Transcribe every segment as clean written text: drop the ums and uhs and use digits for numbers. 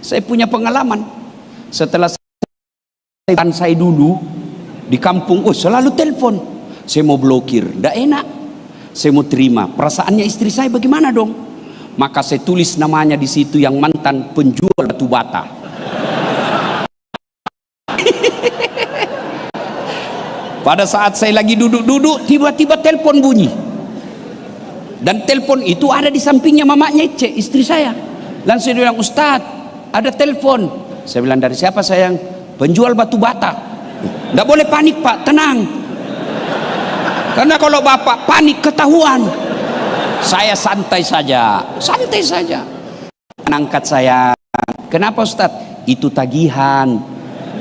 Saya punya pengalaman. Setelah saya dulu di kampung, selalu telepon. Saya mau blokir, tidak enak. Saya mau terima. Perasaannya istri saya bagaimana dong? Maka saya tulis namanya di situ, yang mantan penjual batu bata. Pada saat saya lagi duduk-duduk, tiba-tiba telepon bunyi. Dan telepon itu ada di sampingnya mamanya Ece, istri saya. Langsung dia bilang, Ustadz, ada telepon. Saya bilang, dari siapa sayang? Penjual batu bata. Tidak boleh panik Pak, tenang. Karena kalau Bapak panik ketahuan. Saya santai saja, santai saja. Angkat saya, kenapa Ustadz? Itu tagihan.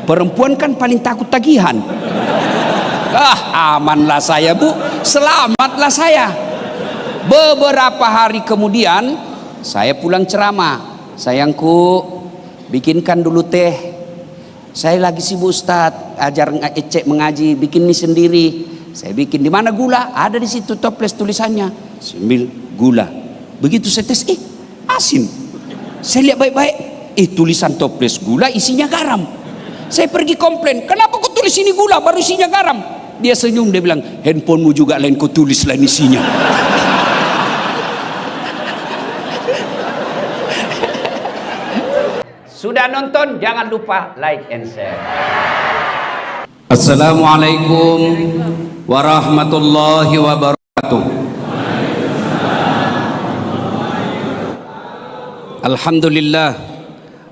Perempuan kan paling takut tagihan. Amanlah saya Bu, selamatlah saya. Beberapa hari kemudian saya pulang ceramah. Sayangku, bikinkan dulu teh. Saya lagi sibuk Ustadz, ajar Ecek mengaji, bikin mie sendiri. Saya bikin, di mana gula? Ada di situ toples tulisannya. Sambil gula. Begitu saya tes, asin. Saya lihat baik-baik, tulisan toples gula, isinya garam. Saya pergi komplain, kenapa kau tulis ini gula, baru isinya garam? Dia senyum, dia bilang, handphonemu juga lain kau tulis lain isinya. Sudah nonton, jangan lupa like and share. Assalamualaikum warahmatullahi wabarakatuh. Alhamdulillah,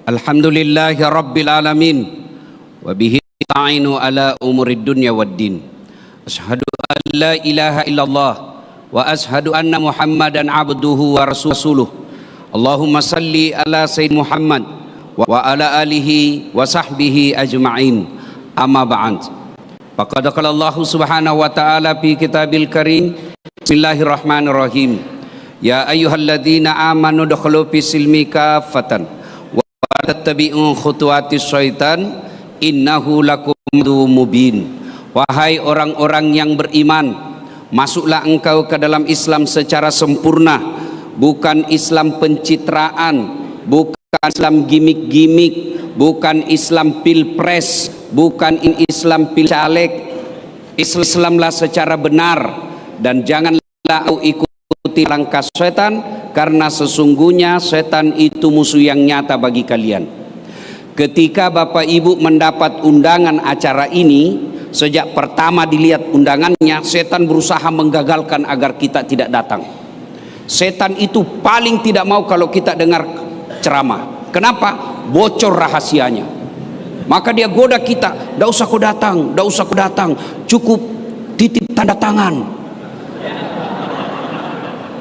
alhamdulillahi rabbil alamin. Wa bihi nasta'inu ala umurid dunya waddin. Asyhadu an la ilaha illallah wa asyhadu anna Muhammadan abduhu wa rasuluh. Allahumma salli ala Sayyid Muhammad wa ala alihi wa sahbihi ajma'in. Amma ba'd. Faqad qala Allah subhanahu wa ta'ala fi kitabil karim. Bismillahirrahmanirrahim. Ya ayyuhalladzina amanu dukhulu fi silmi kaffatan wa tattabi'u khutuwatis syaitan innahu lakum mubin. Wahai orang-orang yang beriman, masuklah engkau ke dalam Islam secara sempurna, bukan Islam pencitraan, bukan Islam gimmick-gimmick, bukan Islam pilpres, bukan Islam pilcaleg. Islamlah secara benar, dan janganlah kau ikuti langkah setan, karena sesungguhnya setan itu musuh yang nyata bagi kalian. Ketika Bapak Ibu mendapat undangan acara ini, sejak pertama dilihat undangannya, setan berusaha menggagalkan agar kita tidak datang. Setan itu paling tidak mau kalau kita dengar ceramah. Kenapa? Bocor rahasianya. Maka dia goda kita, "Nggak usah kau datang, nggak usah kau datang, cukup titip tanda tangan.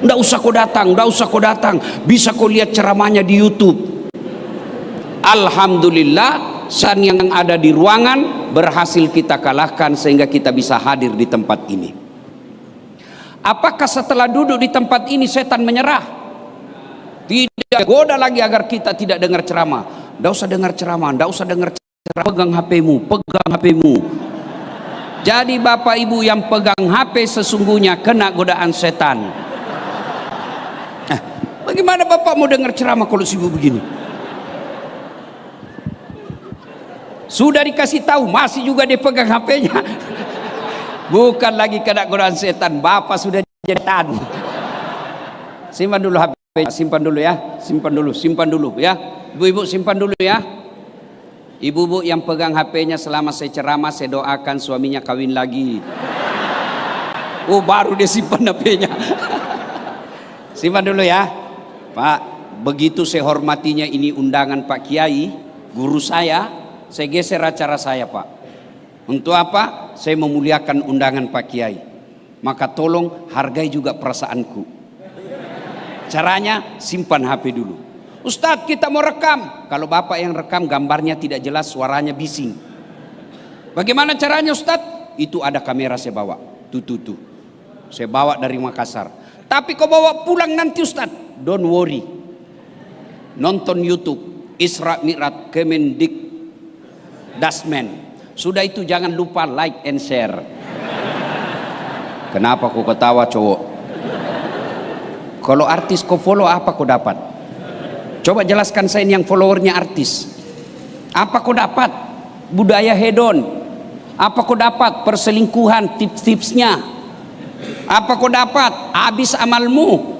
Nggak usah kau datang, nggak usah kau datang, bisa kau lihat ceramahnya di YouTube." Alhamdulillah, san yang ada di ruangan berhasil kita kalahkan sehingga kita bisa hadir di tempat ini. Apakah setelah duduk di tempat ini setan menyerah? Tidak, goda lagi agar kita tidak dengar ceramah. Nggak usah dengar ceramah, nggak usah dengar ceramah. Pegang HP-mu, pegang HP-mu. Jadi Bapak Ibu yang pegang HP sesungguhnya kena godaan setan. Bagaimana Bapak mau dengar ceramah kalau sibuk begini? Sudah dikasih tahu, masih juga dia pegang HP-nya. Bukan lagi kena godaan setan, Bapak sudah setan. Simpan dulu HP, simpan dulu ya, simpan dulu ya. Ibu-ibu simpan dulu ya. Ibu-ibu yang pegang HP-nya selama saya ceramah, saya doakan suaminya kawin lagi. Baru dia simpan HP-nya. Simpan dulu ya. Pak, begitu saya hormatinya, ini undangan Pak Kiai, guru saya geser acara saya Pak. Untuk apa? Saya memuliakan undangan Pak Kiai. Maka tolong hargai juga perasaanku. Caranya simpan HP dulu. Ustadz, kita mau rekam. Kalau Bapak yang rekam, gambarnya tidak jelas, suaranya bising. Bagaimana caranya Ustadz? Itu ada kamera saya bawa. Tuh. Saya bawa dari Makassar. Tapi kau bawa pulang nanti Ustadz. Don't worry. Nonton YouTube Isra Mi'raj Kemendik Dasmen. Sudah itu jangan lupa like and share. Kenapa kau ketawa cowok? Kalau artis kau follow apa kau dapat? Coba jelaskan saya yang followernya artis. Apa kau dapat? Budaya hedon. Apa kau dapat? Perselingkuhan, tips-tipsnya. Apa kau dapat? Habis amalmu.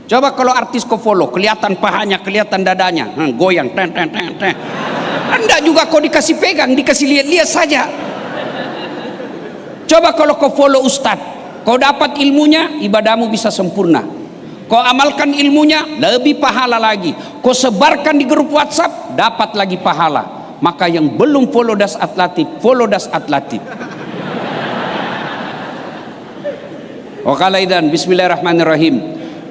Coba kalau artis kau follow, kelihatan pahanya, kelihatan dadanya, goyang, ten. Anda juga kau dikasih pegang, dikasih lihat-lihat saja. Coba kalau kau follow ustadz, kau dapat ilmunya, ibadahmu bisa sempurna. Kau amalkan ilmunya, lebih pahala lagi. Kau sebarkan di grup WhatsApp, dapat lagi pahala. Maka yang belum follow Das Atlatif, follow Das Atlatif. Wa qala idzan bismillahirrahmanirrahim.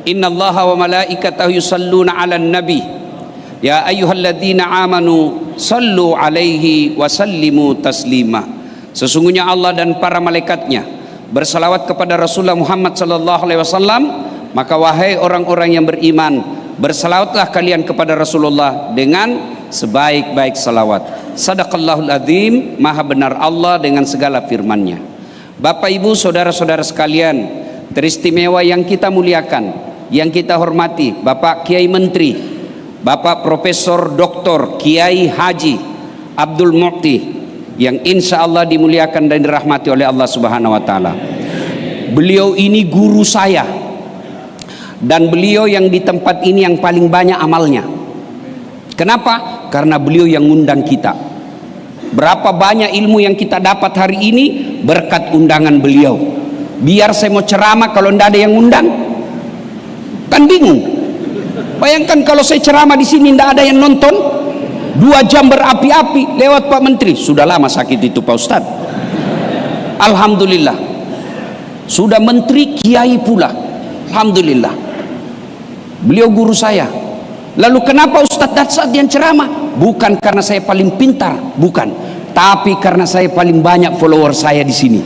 Innallaha wa malaikatahu yusalluna 'alan nabi. Ya ayyuhalladzina amanu sallu 'alaihi wa sallimu taslima. Sesungguhnya Allah dan para malaikatnya bersalawat kepada Rasulullah Muhammad sallallahu alaihi wasallam, maka wahai orang-orang yang beriman, bersalawatlah kalian kepada Rasulullah dengan sebaik-baik salawat. Sadaqallahul azim, maha benar Allah dengan segala firman-Nya. Bapak Ibu saudara-saudara sekalian, teristimewa yang kita muliakan, yang kita hormati, Bapak Kiai Menteri, Bapak Profesor Dr. Kiai Haji Abdul Mu'ti, yang insya Allah dimuliakan dan dirahmati oleh Allah Subhanahu wa Ta'ala. Beliau ini guru saya, dan beliau yang di tempat ini yang paling banyak amalnya. Kenapa? Karena beliau yang ngundang kita. Berapa banyak ilmu yang kita dapat hari ini berkat undangan beliau. Biar saya mau ceramah kalau tidak ada yang undang, kan bingung. Bayangkan kalau saya ceramah di sini tidak ada yang nonton, 2 jam berapi-api lewat Pak Menteri. Sudah lama sakit itu Pak Ustadz. Alhamdulillah, sudah menteri kiai pula. Alhamdulillah, beliau guru saya. Lalu kenapa Ustadz Datsat yang ceramah? Bukan karena saya paling pintar, bukan, tapi karena saya paling banyak follower saya di sini.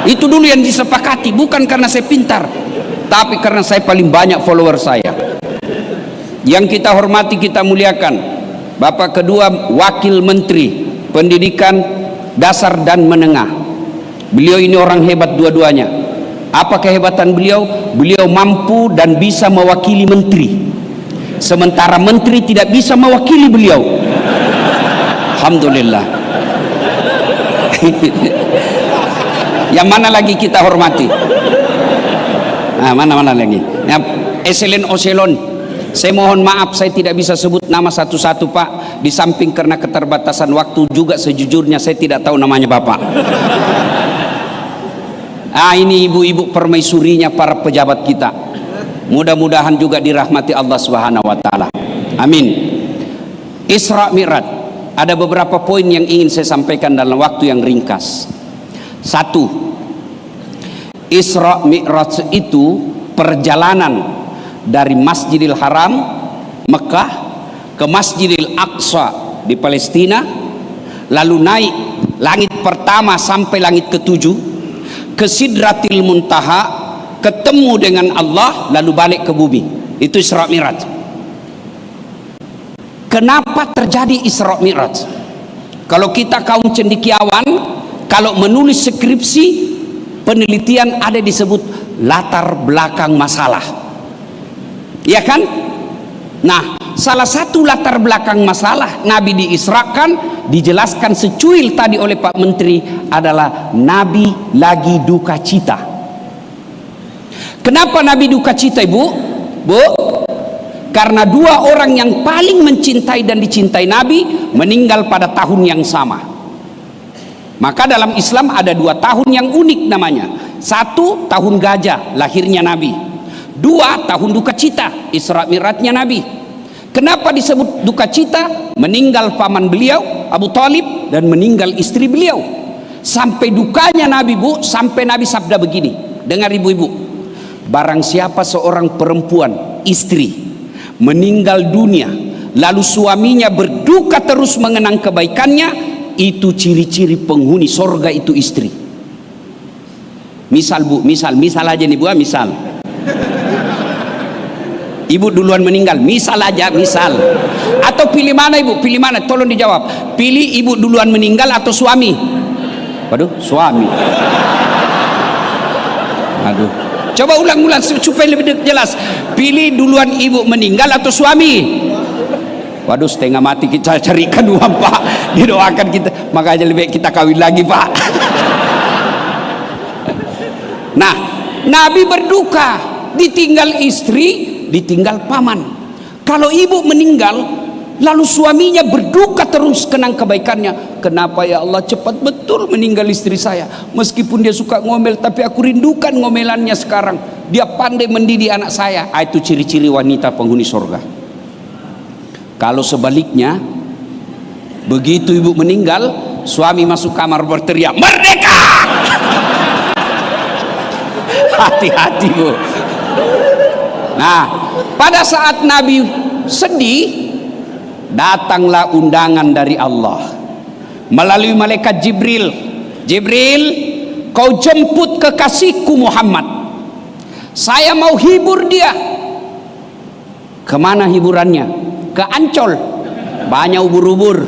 Itu dulu yang disepakati, bukan karena saya pintar, tapi karena saya paling banyak follower saya. Yang kita hormati, kita muliakan Bapak kedua Wakil Menteri Pendidikan Dasar dan Menengah. Beliau ini orang hebat dua-duanya. Apa kehebatan beliau? Beliau mampu dan bisa mewakili menteri, sementara menteri tidak bisa mewakili beliau. Alhamdulillah. Yang mana lagi kita hormati? Nah, mana lagi? Ya, Eselon Oselon. Saya mohon maaf, saya tidak bisa sebut nama satu-satu Pak. Di samping karena keterbatasan waktu juga, sejujurnya saya tidak tahu namanya Bapak. Ini ibu-ibu permaisurinya para pejabat kita. Mudah-mudahan juga dirahmati Allah Subhanahu wa Ta'ala. Amin. Isra Mi'raj, ada beberapa poin yang ingin saya sampaikan dalam waktu yang ringkas. 1. Isra Mi'raj itu perjalanan dari Masjidil Haram Mekah ke Masjidil Aqsa di Palestina, lalu naik langit pertama sampai langit ketujuh, ke Sidratil Muntaha, ketemu dengan Allah, lalu balik ke bumi. Itu Isra Mi'raj. Kenapa terjadi Isra Mi'raj? Kalau kita kaum cendekiawan, kalau menulis skripsi penelitian ada disebut latar belakang masalah, ya kan? Nah, salah satu latar belakang masalah Nabi diisrakan, dijelaskan secuil tadi oleh Pak Menteri, adalah Nabi lagi duka cita. Kenapa Nabi duka cita, Ibu? Bu? Karena 2 orang yang paling mencintai dan dicintai Nabi meninggal pada tahun yang sama. Maka dalam Islam ada 2 tahun yang unik namanya. 1 tahun gajah, lahirnya Nabi. 2 tahun duka cita, Isra Mi'rajnya Nabi. Kenapa disebut duka cita? Meninggal paman beliau Abu Thalib dan meninggal istri beliau. Sampai dukanya Nabi, Bu, sampai Nabi sabda begini. Dengar ibu-ibu, barang siapa seorang perempuan, istri, meninggal dunia, lalu suaminya berduka terus mengenang kebaikannya, itu ciri-ciri penghuni sorga itu istri. Misal Bu, misal aja nih Bu, misal ibu duluan meninggal, misal aja, misal. Atau pilih mana Ibu? Pilih mana? Tolong dijawab. Pilih ibu duluan meninggal atau suami? Waduh, suami. Aduh. coba ulang-ulang supaya lebih jelas. Pilih duluan ibu meninggal atau suami? Waduh, setengah mati kita carikan uang, Pak. Didoakan kita, makanya lebih baik kita kawin lagi, Pak. Nah, Nabi berduka, ditinggal istri, ditinggal paman. Kalau ibu meninggal, lalu suaminya berduka terus kenang kebaikannya. Kenapa ya Allah cepat betul meninggal istri saya? Meskipun dia suka ngomel, tapi aku rindukan ngomelannya sekarang. Dia pandai mendidik anak saya. Itu ciri-ciri wanita penghuni surga. Kalau sebaliknya, begitu ibu meninggal, suami masuk kamar berteriak, "Merdeka!" Hati-hati, Bu. Nah, pada saat Nabi sedih, datanglah undangan dari Allah melalui malaikat Jibril. Jibril, kau jemput kekasihku Muhammad. Saya mau hibur dia. Kemana hiburannya? Ke Ancol, banyak ubur-ubur.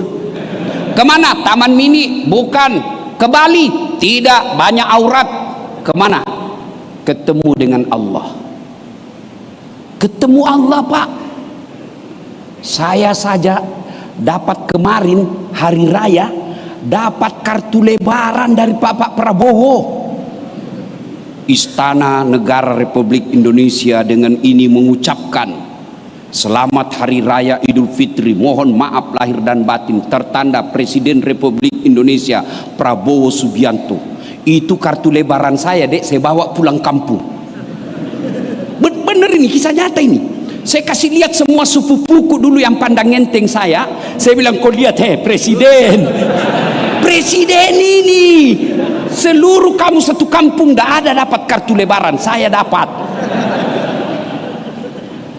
Kemana? Taman Mini? Bukan. Ke Bali? Tidak, banyak aurat. Kemana? Ketemu dengan Allah. Ketemu Allah, Pak. Saya saja dapat kemarin hari raya, dapat kartu lebaran dari Pak Prabowo. Istana Negara Republik Indonesia dengan ini mengucapkan selamat Hari Raya Idul Fitri, mohon maaf lahir dan batin, tertanda Presiden Republik Indonesia Prabowo Subianto. Itu kartu lebaran saya, Dek, saya bawa pulang kampung. Bener ini, kisah nyata ini. Saya kasih lihat semua sepupuku dulu yang pandang enteng saya bilang, kau lihat Presiden. Presiden ini, seluruh kamu satu kampung tidak ada dapat kartu lebaran, saya dapat.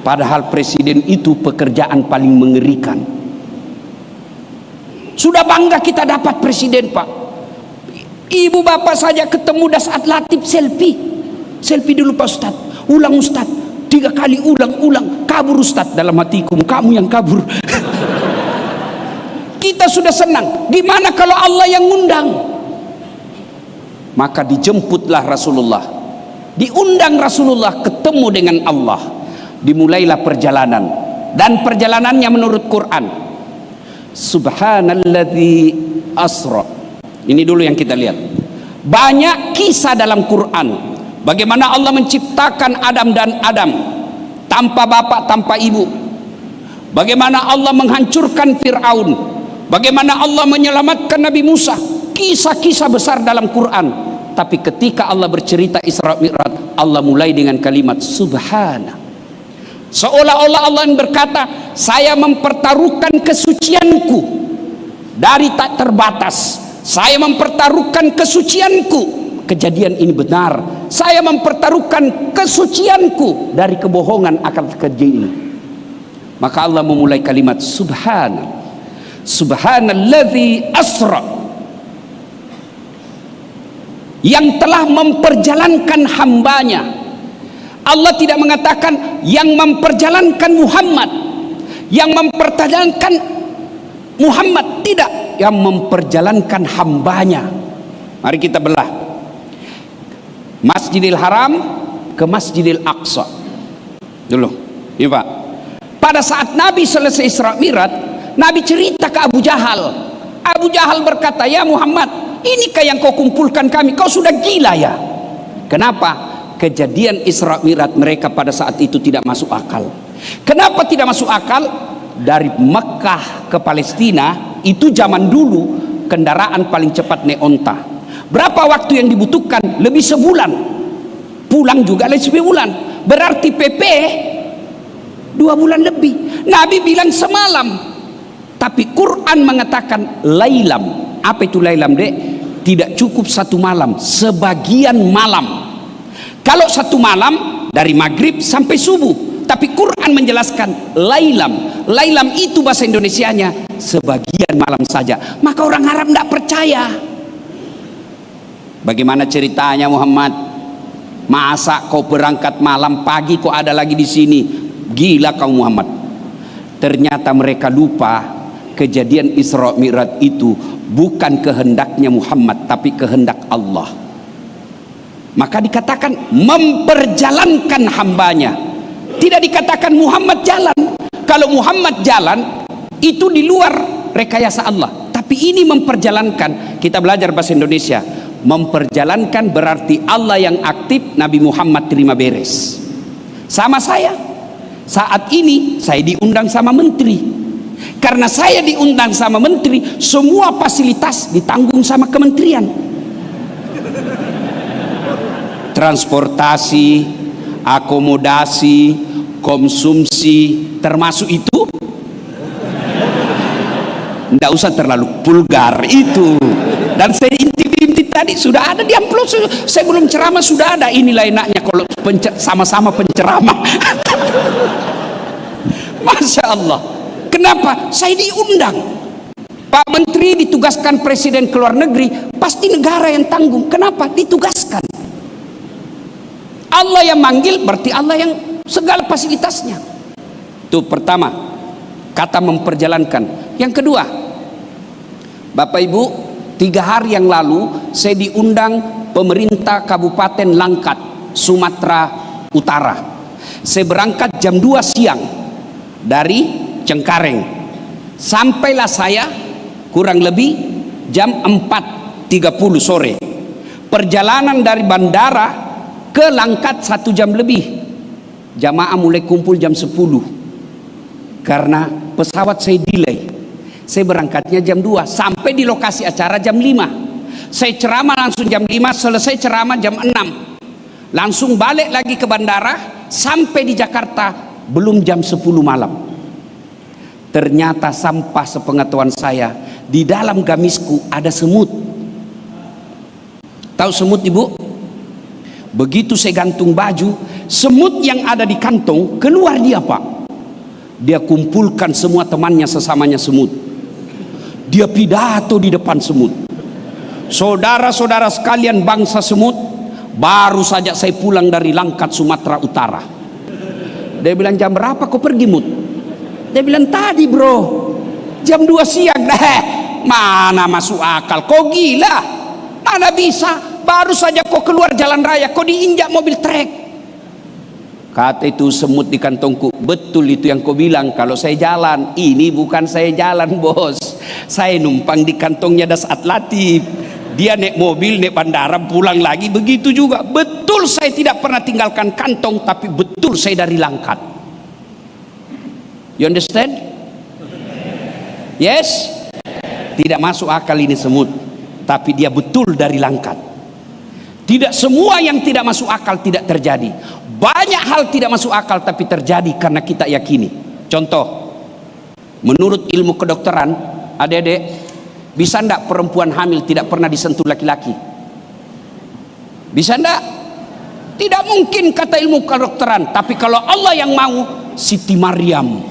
Padahal presiden itu pekerjaan paling mengerikan. Sudah bangga kita dapat presiden, Pak. Ibu bapak saja ketemu Dasat Latif selfie. Selfie dulu Pak Ustadz. Ulang Ustadz. 3 kali ulang. Kabur Ustadz. Dalam hatiku, kamu yang kabur. Kita sudah senang. Gimana kalau Allah yang ngundang? Maka dijemputlah Rasulullah. Diundang Rasulullah ketemu dengan Allah. Dimulailah perjalanan, dan perjalanannya menurut Quran. Subhanalladzi asra. Ini dulu yang kita lihat. Banyak kisah dalam Quran bagaimana Allah menciptakan Adam dan Adam tanpa bapak, tanpa ibu. Bagaimana Allah menghancurkan Fir'aun. Bagaimana Allah menyelamatkan Nabi Musa. Kisah-kisah besar dalam Quran. Tapi ketika Allah bercerita Isra Mi'raj, Allah mulai dengan kalimat Subhana. Seolah-olah Allah yang berkata, saya mempertaruhkan kesucianku dari tak terbatas. Saya mempertaruhkan kesucianku. Kejadian ini benar. Saya mempertaruhkan kesucianku dari kebohongan akan kejadian ini. Maka Allah memulai kalimat Subhana. Subhanalladzi asra. Yang telah memperjalankan hambanya. Allah tidak mengatakan yang memperjalankan Muhammad, yang memperjalankan Muhammad, tidak, yang memperjalankan hambanya. Mari kita belah Masjidil Haram ke Masjidil Aqsa dulu. Ini Pak, pada saat Nabi selesai Isra Mi'raj, Nabi cerita ke Abu Jahal. Abu Jahal berkata, ya Muhammad, inikah yang kau kumpulkan kami? Kau sudah gila ya? Kenapa? Kejadian Isra Mi'raj mereka pada saat itu tidak masuk akal. Kenapa tidak masuk akal? Dari Mekah ke Palestina itu zaman dulu kendaraan paling cepat naik onta. Berapa waktu yang dibutuhkan? Lebih sebulan. Pulang juga lebih sebulan. Berarti PP 2 bulan lebih. Nabi bilang semalam. Tapi Quran mengatakan lailam. Apa itu lailam, Dek? Tidak cukup 1 malam, sebagian malam. Kalau 1 malam dari maghrib sampai subuh, tapi Quran menjelaskan lailam. Lailam itu bahasa Indonesianya sebagian malam saja. Maka orang Arab tidak percaya. Bagaimana ceritanya Muhammad? Masa kau berangkat malam, pagi kau ada lagi di sini? Gila kau Muhammad. Ternyata mereka lupa kejadian Isra Mi'raj itu bukan kehendaknya Muhammad, tapi kehendak Allah. Maka dikatakan memperjalankan hambanya. Tidak dikatakan Muhammad jalan. Kalau Muhammad jalan, itu di luar rekayasa Allah. Tapi ini memperjalankan. Kita belajar bahasa Indonesia. Memperjalankan berarti Allah yang aktif, Nabi Muhammad terima beres. Sama saya. Saat ini saya diundang sama menteri. Karena saya diundang sama menteri, semua fasilitas ditanggung sama kementerian. Transportasi, akomodasi, konsumsi, termasuk itu. Tidak usah terlalu vulgar itu. Dan saya intip-intip tadi sudah ada di amplop. Saya belum ceramah sudah ada. Inilah enaknya kalau sama-sama penceramah. Masya Allah. Kenapa? Saya diundang. Pak Menteri ditugaskan presiden ke luar negeri, pasti negara yang tanggung. Kenapa? Ditugaskan. Allah yang manggil, berarti Allah yang segala fasilitasnya. Itu pertama, kata memperjalankan. Yang kedua, Bapak Ibu, 3 hari yang lalu saya diundang pemerintah Kabupaten Langkat, Sumatera Utara. Saya berangkat jam 2 siang dari Cengkareng. Sampailah saya kurang lebih jam 4.30 sore. Perjalanan dari bandara ke Langkat 1 jam lebih. Jamaah mulai kumpul jam 10 karena pesawat saya delay. Saya berangkatnya jam 2, sampai di lokasi acara jam 5. Saya ceramah langsung jam 5, selesai ceramah jam 6. Langsung balik lagi ke bandara, sampai di Jakarta belum jam 10 malam. Ternyata sampah sepengetahuan saya, di dalam gamisku ada semut. Tahu semut, Ibu? Begitu saya gantung baju, semut yang ada di kantong keluar dia, Pak. Dia kumpulkan semua temannya sesamanya semut. Dia pidato di depan semut. Saudara-saudara sekalian bangsa semut, baru saja saya pulang dari Langkat, Sumatera Utara. Dia bilang, jam berapa kau pergi, Mut? Dia bilang, tadi bro, jam 2 siang. Mana masuk akal, kau gila. Mana bisa, baru saja kau keluar jalan raya, kau diinjak mobil trek. Kata itu semut di kantongku, betul itu yang kau bilang. Kalau saya jalan, ini bukan saya jalan, bos. Saya numpang di kantongnya Das Atlatif. Dia naik mobil, naik bandara, pulang lagi. Begitu juga. Betul saya tidak pernah tinggalkan kantong, tapi betul saya dari Langkat. You understand? Yes? Tidak masuk akal ini semut, tapi dia betul dari Langkat. Tidak semua yang tidak masuk akal tidak terjadi. Banyak hal tidak masuk akal tapi terjadi karena kita yakini. Contoh, menurut ilmu kedokteran, adik-adik, bisa enggak perempuan hamil tidak pernah disentuh laki-laki? Bisa enggak? Tidak mungkin kata ilmu kedokteran. Tapi kalau Allah yang mau, Siti Maryam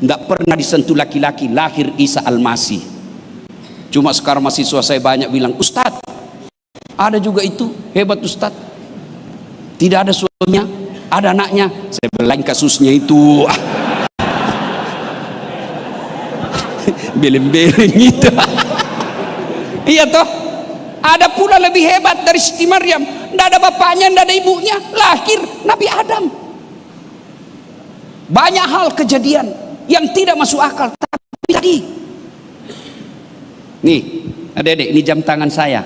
enggak pernah disentuh laki-laki, lahir Isa Al-Masih. Cuma sekarang mahasiswa saya banyak bilang, Ustadz, ada juga itu, hebat Ustadz. Tidak ada suaminya, ada anaknya. Saya bilang kasusnya itu beleng-beleng itu. Iya toh. Ada pula lebih hebat dari Siti Maryam. Tidak ada bapaknya, tidak ada ibunya, lahir Nabi Adam. Banyak hal kejadian yang tidak masuk akal tapi tadi. Nih, adik-adik, ini jam tangan saya.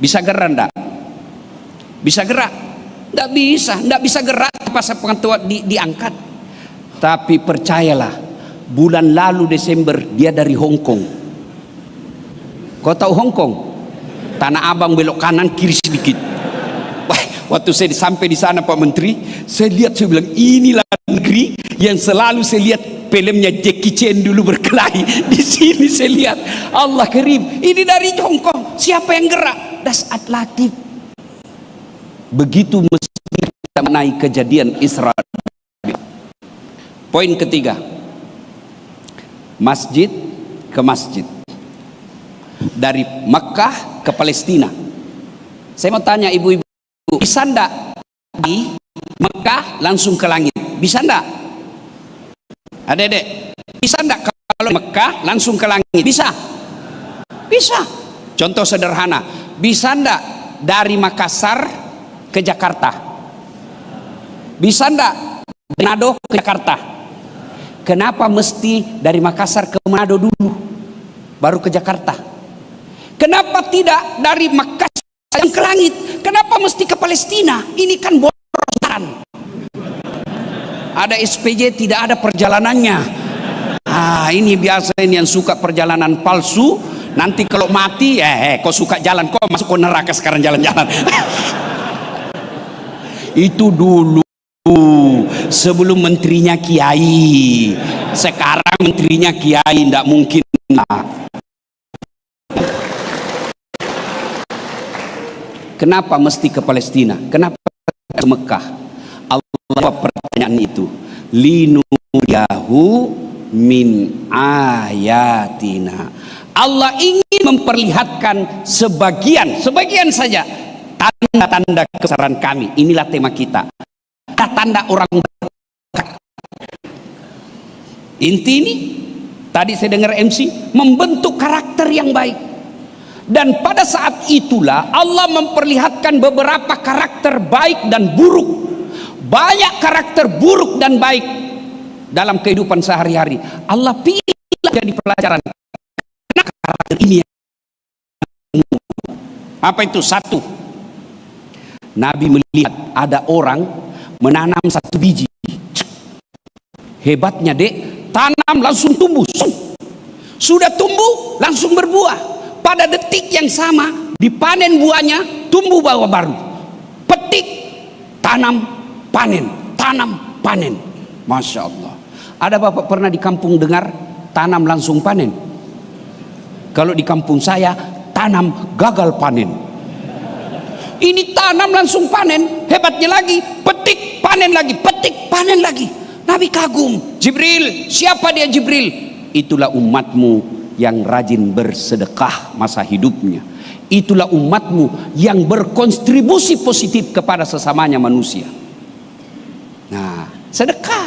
Bisa gerak enggak? Bisa gerak? Tidak bisa, tidak bisa gerak pas pengetahuan diangkat. Tapi percayalah, bulan lalu Desember dia dari Hong Kong. Kau tahu Hong Kong? Tanah Abang belok kanan kiri sedikit. Waktu saya sampai di sana Pak Menteri, saya lihat, saya bilang inilah negeri yang selalu saya lihat filmnya Jackie Chan dulu berkelahi. Di sini saya lihat Allah Karim, ini dari Hong Kong. Siapa yang gerak? Das Atlatif. Begitu mesti kita menaik kejadian Isra. Poin ketiga, masjid ke masjid, dari Mekah ke Palestina. Saya mau tanya ibu-ibu, bisa ndak di Mekah langsung ke langit? Bisa ndak? Adek-adek, bisa ndak kalau Mekah langsung ke langit? Bisa? Bisa. Contoh sederhana, bisa ndak dari Makassar ke Jakarta? Bisa enggak Manado ke Jakarta? Kenapa mesti dari Makassar ke Manado dulu baru ke Jakarta? Kenapa tidak dari Makassar yang ke langit? Kenapa mesti ke Palestina? Ini kan boros. Ada SPJ, tidak ada perjalanannya. Ini biasa, ini yang suka perjalanan palsu. Nanti kalau mati, kau suka jalan, kau masuk ke neraka sekarang jalan-jalan. Itu dulu sebelum menterinya kiai. Sekarang menterinya kiai, tidak mungkin. Kenapa mesti ke Palestina? Kenapa ke Mekah? Allah pertanyaan itu. Linuriyahu min ayatina. Allah ingin memperlihatkan sebagian saja tanda-tanda kebesaran kami. Inilah tema kita. Tanda orang berbakat. Inti ini tadi saya dengar MC membentuk karakter yang baik. Dan pada saat itulah Allah memperlihatkan beberapa karakter baik dan buruk. Banyak karakter buruk dan baik dalam kehidupan sehari-hari. Allah pilih jadi pelajaran. Karena karakter ini apa itu? Satu, Nabi melihat ada orang menanam satu biji. Hebatnya dek, tanam langsung tumbuh. Sudah tumbuh langsung berbuah. Pada detik yang sama dipanen buahnya, tumbuh buah baru. Petik, tanam, panen, tanam, panen. Masya Allah. Ada bapak pernah di kampung dengar tanam langsung panen? Kalau di kampung saya tanam gagal panen. Ini tanam langsung panen. Hebatnya lagi, petik, panen lagi, petik, panen lagi. Nabi kagum. Jibril, siapa dia Jibril? Itulah umatmu yang rajin bersedekah masa hidupnya. Itulah umatmu yang berkontribusi positif kepada sesamanya manusia. Nah, sedekah.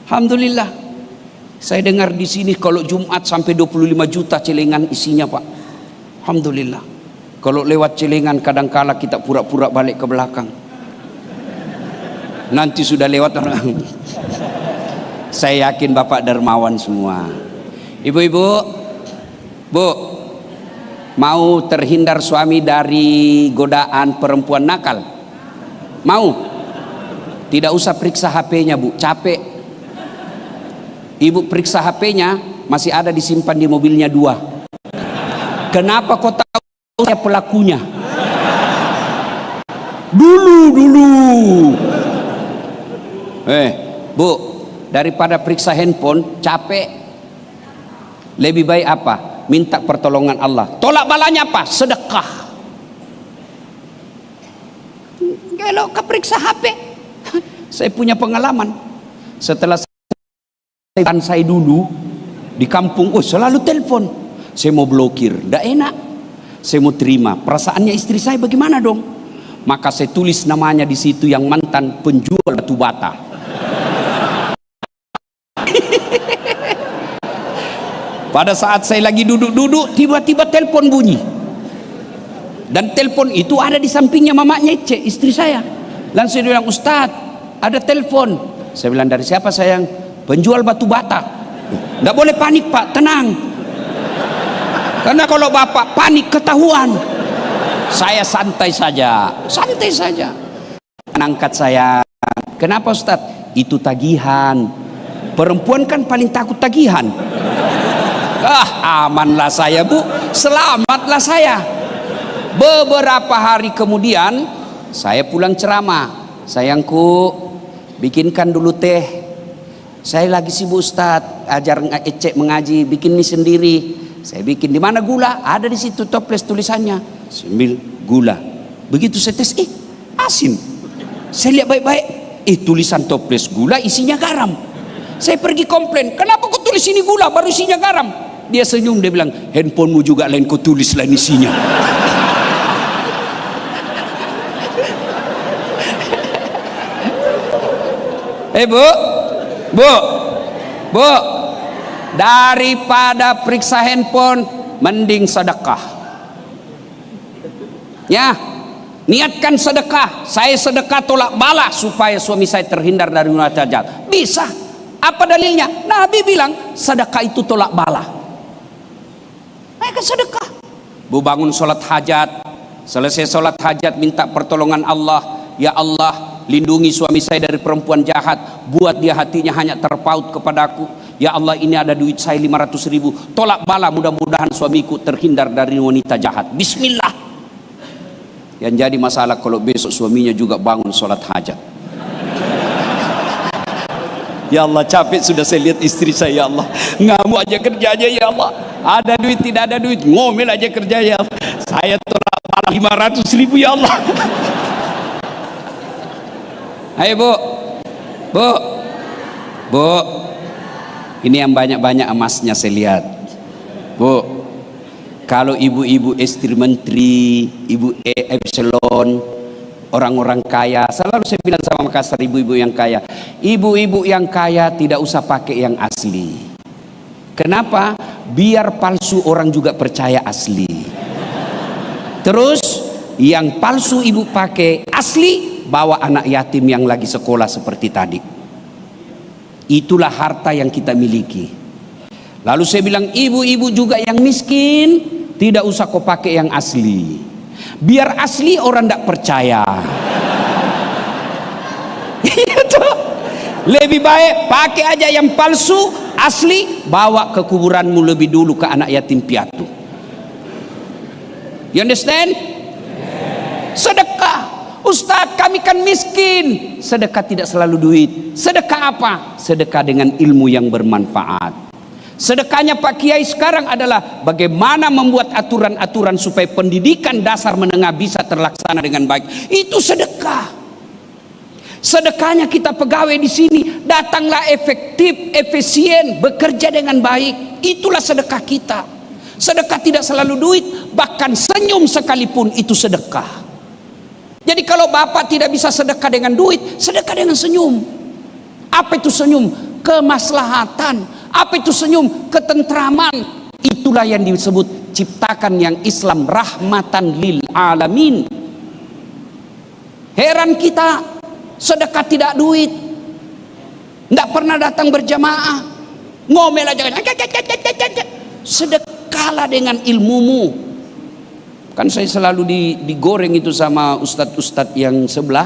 Alhamdulillah. Saya dengar di sini kalau Jumat sampai 25 juta celengan isinya, Pak. Alhamdulillah. Kalau lewat celengan kadangkala kita pura-pura balik ke belakang. Nanti sudah lewat orang. Saya yakin Bapak dermawan semua. Ibu-ibu, Bu, mau terhindar suami dari godaan perempuan nakal? Mau? Tidak usah periksa HP-nya, Bu, capek. Ibu periksa HP-nya, masih ada disimpan di mobilnya 2. Kenapa kau tahu saya pelakunya? Dulu. Bu, daripada periksa handphone, capek. Lebih baik apa? Minta pertolongan Allah. Tolak balanya apa? Sedekah. Kalau keperiksa HP, saya punya pengalaman. Setelah saya dulu di kampung, selalu telepon. Saya mau blokir, tidak enak. Saya mau terima. Perasaannya istri saya bagaimana dong? Maka saya tulis namanya di situ yang mantan penjual batu bata. Pada saat saya lagi duduk-duduk, tiba-tiba telepon bunyi. Dan telepon itu ada di sampingnya mamanya Ece, istri saya. Langsung dia bilang, Ustadz, ada telepon. Saya bilang, dari siapa sayang? Penjual batu bata. Nggak boleh panik Pak, tenang. Karena kalau Bapak panik ketahuan. Saya santai saja. Angkat saya. Kenapa Ustadz? Itu tagihan. Perempuan kan paling takut tagihan. Amanlah saya Bu, selamatlah saya. Beberapa hari kemudian saya pulang ceramah. Sayangku, bikinkan dulu teh. Saya lagi sibuk Ustadz, ajar Ecek mengaji, bikin mie sendiri. Saya bikin. Di mana gula? Ada di situ toples tulisannya. Sambil gula. Begitu saya tes, asin. Saya lihat baik-baik, tulisan toples gula isinya garam. Saya pergi komplain, kenapa kau tulis ini gula baru isinya garam? Dia senyum, dia bilang, handphonemu juga lain kau tulis lain isinya. Bu, daripada periksa handphone, mending sedekah. Ya, niatkan sedekah. Saya sedekah tolak bala supaya suami saya terhindar dari wanita jahat. Bisa. Apa dalilnya? Nabi bilang sedekah itu tolak bala. Mereka sedekah. Bu bangun sholat hajat, selesai sholat hajat minta pertolongan Allah. Ya Allah, lindungi suami saya dari perempuan jahat, buat dia hatinya hanya terpaut kepadaku. Ya Allah, ini ada duit saya 500 ribu, tolak bala, mudah-mudahan suamiku terhindar dari wanita jahat. Bismillah. Yang jadi masalah kalau besok suaminya juga bangun sholat hajat. Ya Allah, capek sudah saya lihat istri saya. Ya Allah, ngamuk aja kerjanya. Ya Allah, ada duit tidak ada duit, ngomel aja kerja. Ya Allah, saya tolak bala 500 ribu. Ya Allah. Ayo bu, bu, bu, ini yang banyak-banyak emasnya saya lihat. Bu, kalau ibu-ibu istri menteri, ibu epsilon, orang-orang kaya, selalu saya bilang sama Makassar, ibu-ibu yang kaya, ibu-ibu yang kaya tidak usah pakai yang asli. Kenapa? Biar palsu orang juga percaya asli. Terus yang palsu ibu pakai, asli bawa anak yatim yang lagi sekolah seperti tadi. Itulah harta yang kita miliki. Lalu saya bilang, ibu-ibu juga yang miskin, tidak usah kau pakai yang asli. Biar asli orang tidak percaya. Lebih baik pakai aja yang palsu, asli bawa ke kuburanmu lebih dulu ke anak yatim piatu. You understand? Sedekah. Ustaz, kami kan miskin. Sedekah tidak selalu duit. Sedekah apa? Sedekah dengan ilmu yang bermanfaat. Sedekahnya Pak Kiai sekarang adalah bagaimana membuat aturan-aturan supaya pendidikan dasar menengah bisa terlaksana dengan baik. Itu sedekah. Sedekahnya kita pegawai di sini, datanglah efektif, efisien, bekerja dengan baik. Itulah sedekah kita. Sedekah tidak selalu duit, bahkan senyum sekalipun itu sedekah. Jadi kalau bapak tidak bisa sedekah dengan duit, sedekah dengan senyum. Apa itu senyum? Kemaslahatan. Apa itu senyum? Ketentraman. Itulah yang disebut ciptakan yang Islam rahmatan lil alamin. Heran kita, sedekah tidak duit, tidak pernah datang berjamaah, ngomel aja. Sedekahlah dengan ilmumu. Kan saya selalu digoreng itu sama ustadz-ustadz yang sebelah.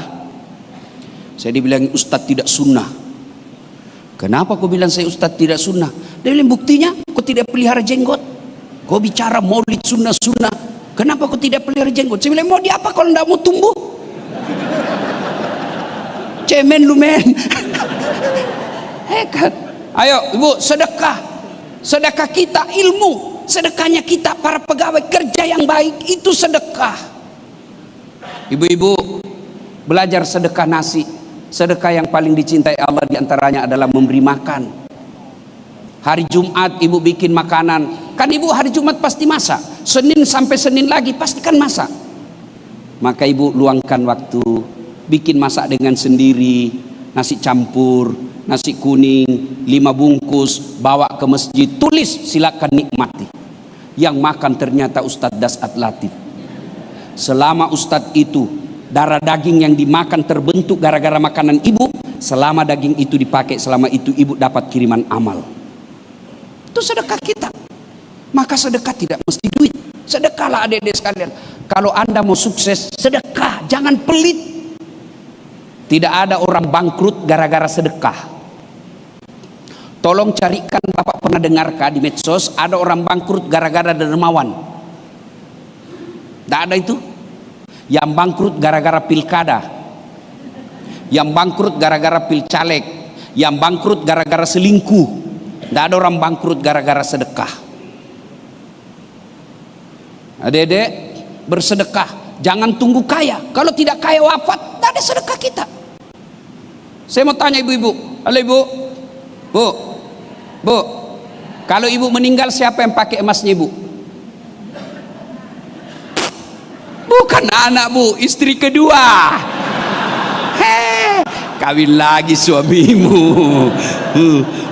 Saya dibilang ustadz tidak sunnah. Kenapa kau bilang saya ustadz tidak sunnah? Dia bilang buktinya kau tidak pelihara jenggot. Kau bicara maulid sunnah-sunnah. Kenapa kau tidak pelihara jenggot? Saya bilang mau di apa kalau tidak mau tumbuh? Cemen lu men. Hebat. Ayo ibu, sedekah. Sedekah kita ilmu. Sedekahnya kita para pegawai kerja yang baik, itu sedekah. Ibu-ibu belajar sedekah nasi. Sedekah yang paling dicintai Allah diantaranya adalah memberi makan. Hari Jumat ibu bikin makanan, kan ibu hari Jumat pasti masak. Senin sampai Senin lagi pastikan masak. Maka ibu luangkan waktu, bikin masak dengan sendiri, nasi campur, nasi kuning 5 bungkus, bawa ke masjid, tulis silakan nikmati. Yang makan ternyata Ustadz Dasat Latif. Selama Ustadz itu darah daging yang dimakan terbentuk gara-gara makanan ibu, selama daging itu dipakai, selama itu ibu dapat kiriman amal. Itu sedekah kita. Maka sedekah tidak mesti duit. Sedekahlah adik-adik sekalian. Kalau anda mau sukses, sedekah, jangan pelit. Tidak ada orang bangkrut gara-gara sedekah. Tolong carikan, bapak pernah dengarkah di medsos ada orang bangkrut gara-gara dermawan? Tidak ada itu. Yang bangkrut gara-gara pilkada, yang bangkrut gara-gara pilcaleg, yang bangkrut gara-gara selingkuh. Tidak ada orang bangkrut gara-gara sedekah. Adik-adik bersedekah, jangan tunggu kaya. Kalau tidak kaya wafat, tidak ada sedekah kita. Saya mau tanya ibu-ibu, halo ibu, bu, kalau ibu meninggal siapa yang pakai emasnya ibu? Bukan anak bu, istri kedua. Kawin lagi suamimu.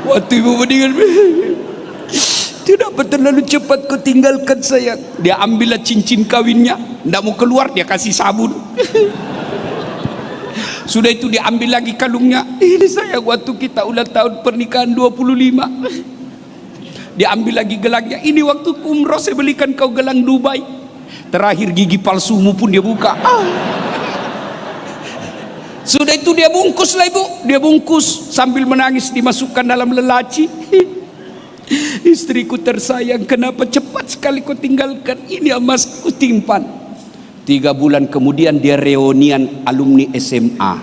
Waktu ibu meninggal tidak dapat terlalu cepat kau tinggalkan sayang. Dia ambillah cincin kawinnya, tidak mau keluar, dia kasih sabun. Sudah itu dia ambil lagi kalungnya. Ini sayang, waktu kita ulang tahun pernikahan 25. Dia ambil lagi gelangnya. Ini waktu umroh saya belikan kau gelang Dubai. Terakhir gigi palsumu pun dia buka. Sudah itu dia bungkus lah ibu. Dia bungkus sambil menangis, dimasukkan dalam lelaci. Istriku tersayang, kenapa cepat sekali kau tinggalkan? Ini emasku timpan. 3 bulan kemudian dia reunian alumni SMA.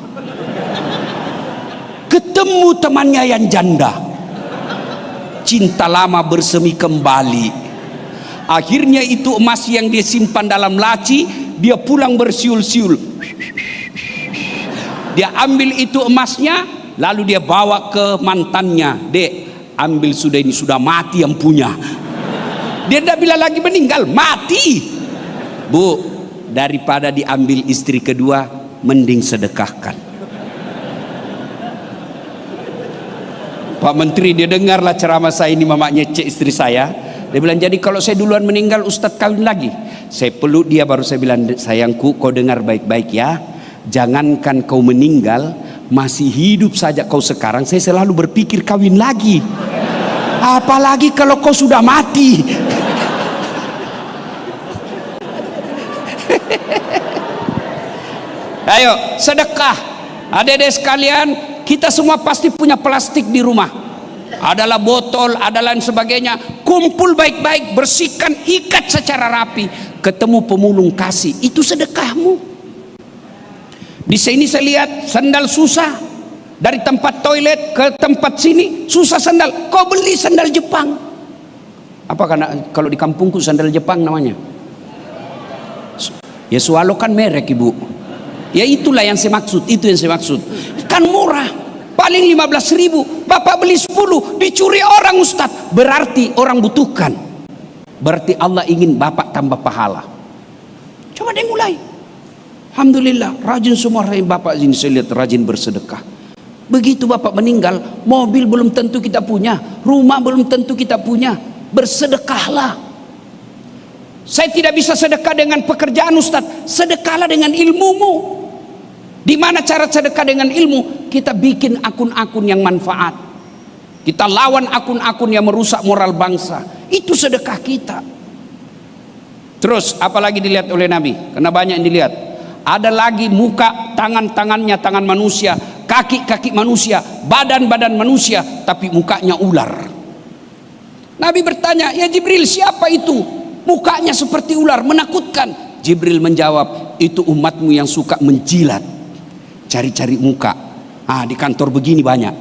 Ketemu temannya yang janda. Cinta lama bersemi kembali. Akhirnya itu emas yang dia simpan dalam laci, dia pulang bersiul-siul. Dia ambil itu emasnya, lalu dia bawa ke mantannya. Dek, ambil sudah, ini sudah mati yang punya. Dia tidak bilang lagi meninggal, mati. Bu, daripada diambil istri kedua, mending sedekahkan. Pak Menteri, dia dengarlah ceramah saya ini, mamanya cek istri saya. Dia bilang, jadi kalau saya duluan meninggal, Ustadz kawin lagi. Saya peluk dia, baru saya bilang, sayangku, kau dengar baik-baik ya. Jangankan kau meninggal, masih hidup saja kau sekarang, saya selalu berpikir kawin lagi. Apalagi kalau kau sudah mati. Ayo sedekah. Adik-adik sekalian, kita semua pasti punya plastik di rumah. Adalah botol, ada lain sebagainya. Kumpul baik-baik, bersihkan, ikat secara rapi. Ketemu pemulung kasih, itu sedekahmu. Di sini saya lihat sandal susah. Dari tempat toilet ke tempat sini susah sandal. Kau beli sandal Jepang. Apa karena kalau di kampungku sandal Jepang namanya? Ya Swallow kan merek ibu. Ya itulah yang saya maksud, itu yang saya maksud. Kan murah, paling 15.000. Bapak beli 10, dicuri orang Ustadz. Berarti orang butuhkan. Berarti Allah ingin bapak tambah pahala. Coba deh mulai. Alhamdulillah, rajin semua bapak ini, saya lihat rajin bersedekah. Begitu bapak meninggal, mobil belum tentu kita punya, rumah belum tentu kita punya. Bersedekahlah. Saya tidak bisa sedekah dengan pekerjaan Ustadz, sedekahlah dengan ilmumu. Di mana cara sedekah dengan ilmu? Kita bikin akun-akun yang manfaat. Kita lawan akun-akun yang merusak moral bangsa. Itu sedekah kita. Terus apalagi dilihat oleh Nabi? Karena banyak yang dilihat. Ada lagi muka, tangan-tangannya tangan manusia, kaki-kaki manusia, badan-badan manusia, tapi mukanya ular. Nabi bertanya, ya Jibril, siapa itu? Mukanya seperti ular, menakutkan. Jibril menjawab, itu umatmu yang suka menjilat, cari-cari muka. Di kantor begini banyak.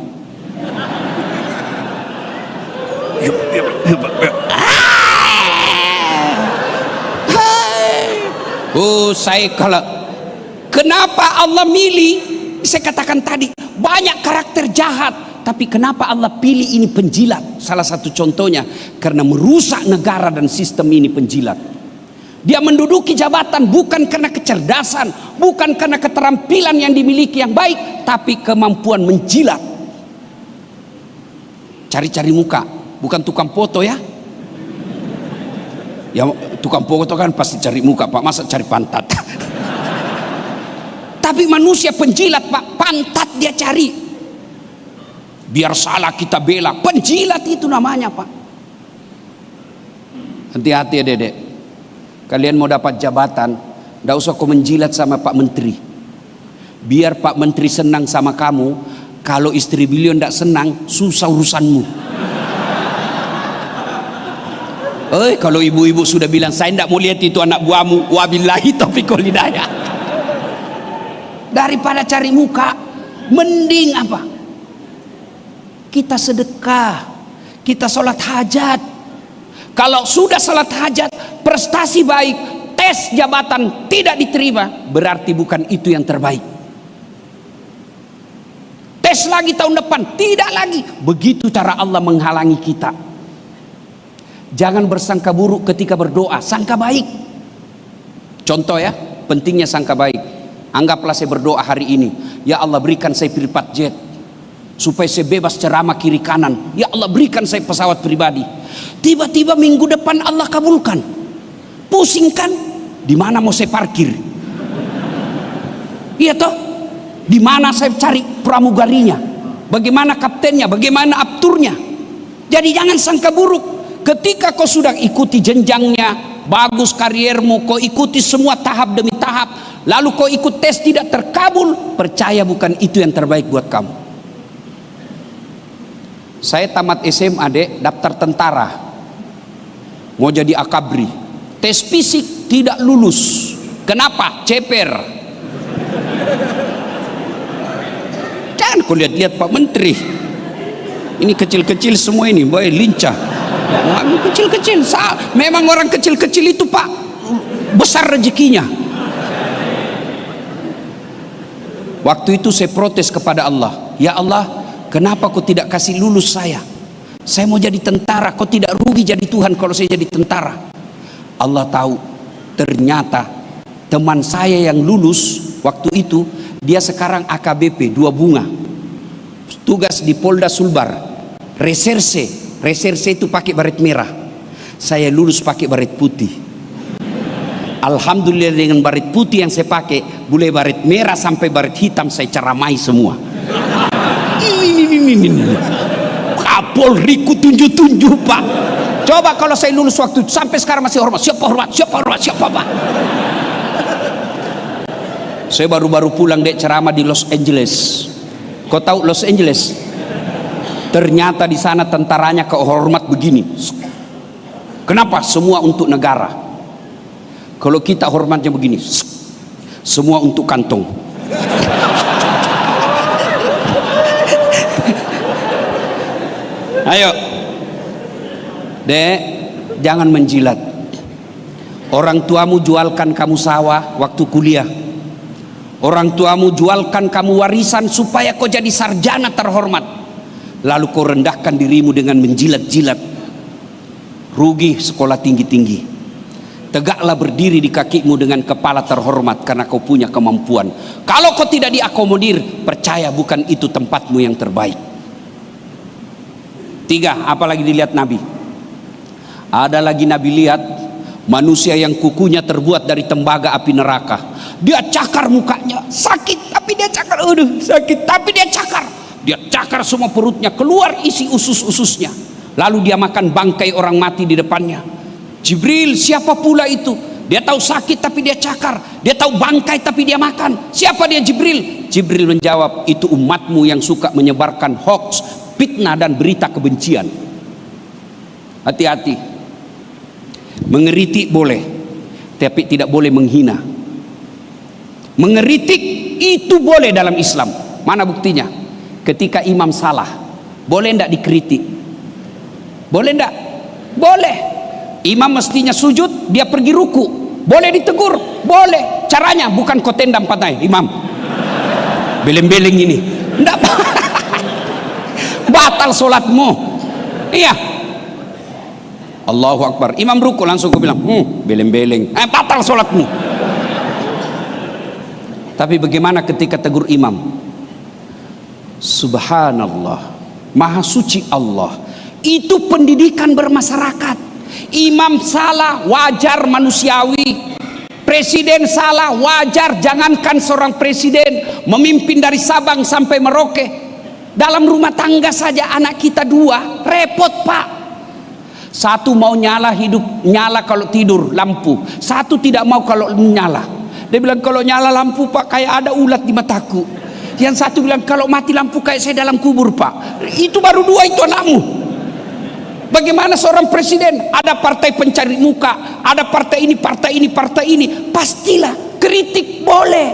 Saya kalau kenapa Allah milih? Saya katakan tadi banyak karakter jahat, tapi kenapa Allah pilih ini penjilat? Salah satu contohnya karena merusak negara dan sistem ini penjilat. Dia menduduki jabatan bukan karena kecerdasan, bukan karena keterampilan yang dimiliki yang baik, tapi kemampuan menjilat. Cari-cari muka, bukan tukang foto ya. Ya tukang foto kan pasti cari muka Pak, masa cari pantat. Tapi manusia penjilat Pak, pantat dia cari. Biar salah kita bela, penjilat itu namanya Pak. Hati-hati ya Dedek. Kalian mau dapat jabatan, tidak usah kau menjilat sama Pak Menteri. Biar Pak Menteri senang sama kamu. Kalau istri beliau tidak senang, susah urusanmu. Kalau ibu-ibu sudah bilang saya tidak mau lihat itu anak buahmu, wabillahi taufiq wal hidayah. Daripada cari muka, mending apa? Kita sedekah, kita sholat hajat. Kalau sudah sholat hajat, prestasi baik, tes jabatan tidak diterima, berarti bukan itu yang terbaik. Tes lagi tahun depan, tidak lagi. Begitu cara Allah menghalangi kita. Jangan bersangka buruk ketika berdoa, sangka baik. Contoh ya, pentingnya sangka baik. Anggaplah saya berdoa hari ini, ya Allah berikan saya private jet. supaya saya bebas ceramah kiri kanan. Ya Allah, berikan saya pesawat pribadi. Tiba-tiba minggu depan Allah kabulkan. Pusing kan? Di mana mau saya parkir? Iya toh? Di mana saya cari pramugarinya? Bagaimana kaptennya? Bagaimana apturnya? Jadi jangan sangka buruk. Ketika kau sudah ikuti jenjangnya, bagus kariermu, kau ikuti semua tahap demi tahap, lalu kau ikut tes tidak terkabul, percaya bukan itu yang terbaik buat kamu. Saya tamat SMA, Dek, daftar tentara, mau jadi akabri. Tes fisik tidak lulus. Kenapa? Ceper. Jangan kau lihat-lihat Pak Menteri, ini kecil-kecil semua ini, boy, lincah. Kecil-kecil, memang orang kecil-kecil itu Pak besar rezekinya. Waktu itu saya protes kepada Allah, ya Allah, kenapa kau tidak kasih lulus saya? Saya mau jadi tentara, kau tidak rugi jadi Tuhan kalau saya jadi tentara. Allah tahu, ternyata teman saya yang lulus waktu itu, dia sekarang AKBP 2 Bunga, tugas di Polda Sulbar, reserse itu pakai baret merah. Saya lulus pakai baret putih. Alhamdulillah, dengan baret putih yang saya pakai, mulai baret merah sampai baret hitam saya ceramai semua. Ini. Kapolri ku tunjuk-tunjuk Pak. Coba kalau saya lulus waktu itu, sampai sekarang masih hormat. Siapa Pak? Saya baru-baru pulang dek ceramah di Los Angeles. Kau tahu Los Angeles? Ternyata di sana tentaranya kehormat begini. Kenapa? Semua untuk negara. Kalau kita hormatnya begini, semua untuk kantong. Ayo, Dek, jangan menjilat. Orang tuamu jualkan kamu sawah waktu kuliah. Orang tuamu jualkan kamu warisan supaya kau jadi sarjana terhormat. Lalu kau rendahkan dirimu dengan menjilat-jilat. Rugi sekolah tinggi-tinggi. Tegaklah berdiri di kakimu dengan kepala terhormat karena kau punya kemampuan. Kalau kau tidak diakomodir, percaya bukan itu tempatmu yang terbaik. 3, apalagi dilihat Nabi. Ada lagi Nabi lihat manusia yang kukunya terbuat dari tembaga api neraka. Dia cakar mukanya, sakit tapi dia cakar, sakit tapi dia cakar. Dia cakar semua perutnya, keluar isi usus-ususnya. Lalu dia makan bangkai orang mati di depannya. Jibril, siapa pula itu? Dia tahu sakit tapi dia cakar. Dia tahu bangkai tapi dia makan. Siapa dia Jibril? Jibril menjawab, itu umatmu yang suka menyebarkan hoax, fitnah dan berita kebencian. Hati-hati. Mengeritik boleh, tapi tidak boleh menghina. Mengeritik itu boleh dalam Islam. Mana buktinya? Ketika imam salah, boleh enggak dikritik? Boleh enggak? Boleh. Imam mestinya sujud, dia pergi ruku, boleh ditegur? Boleh. Caranya bukan kau tendang pantai, imam beleng-beleng ini, enggak. Batal solatmu. Iya. Allahu Akbar, imam ruku langsung kau bilang, beleng-beleng, batal solatmu. Tapi bagaimana ketika tegur imam? Subhanallah, maha suci Allah. Itu pendidikan bermasyarakat. Imam salah, wajar, manusiawi. Presiden salah, wajar. Jangankan seorang presiden memimpin dari Sabang sampai Merauke. Dalam rumah tangga saja anak kita 2, repot Pak. Satu mau nyala kalau tidur lampu, satu tidak mau kalau nyala. Dia bilang, kalau nyala lampu Pak kayak ada ulat di mataku. Yang satu bilang, kalau mati lampu kayak saya dalam kubur Pak. Itu baru 2 itu anakmu. Bagaimana seorang presiden? Ada partai pencari muka, ada partai ini, pastilah kritik boleh,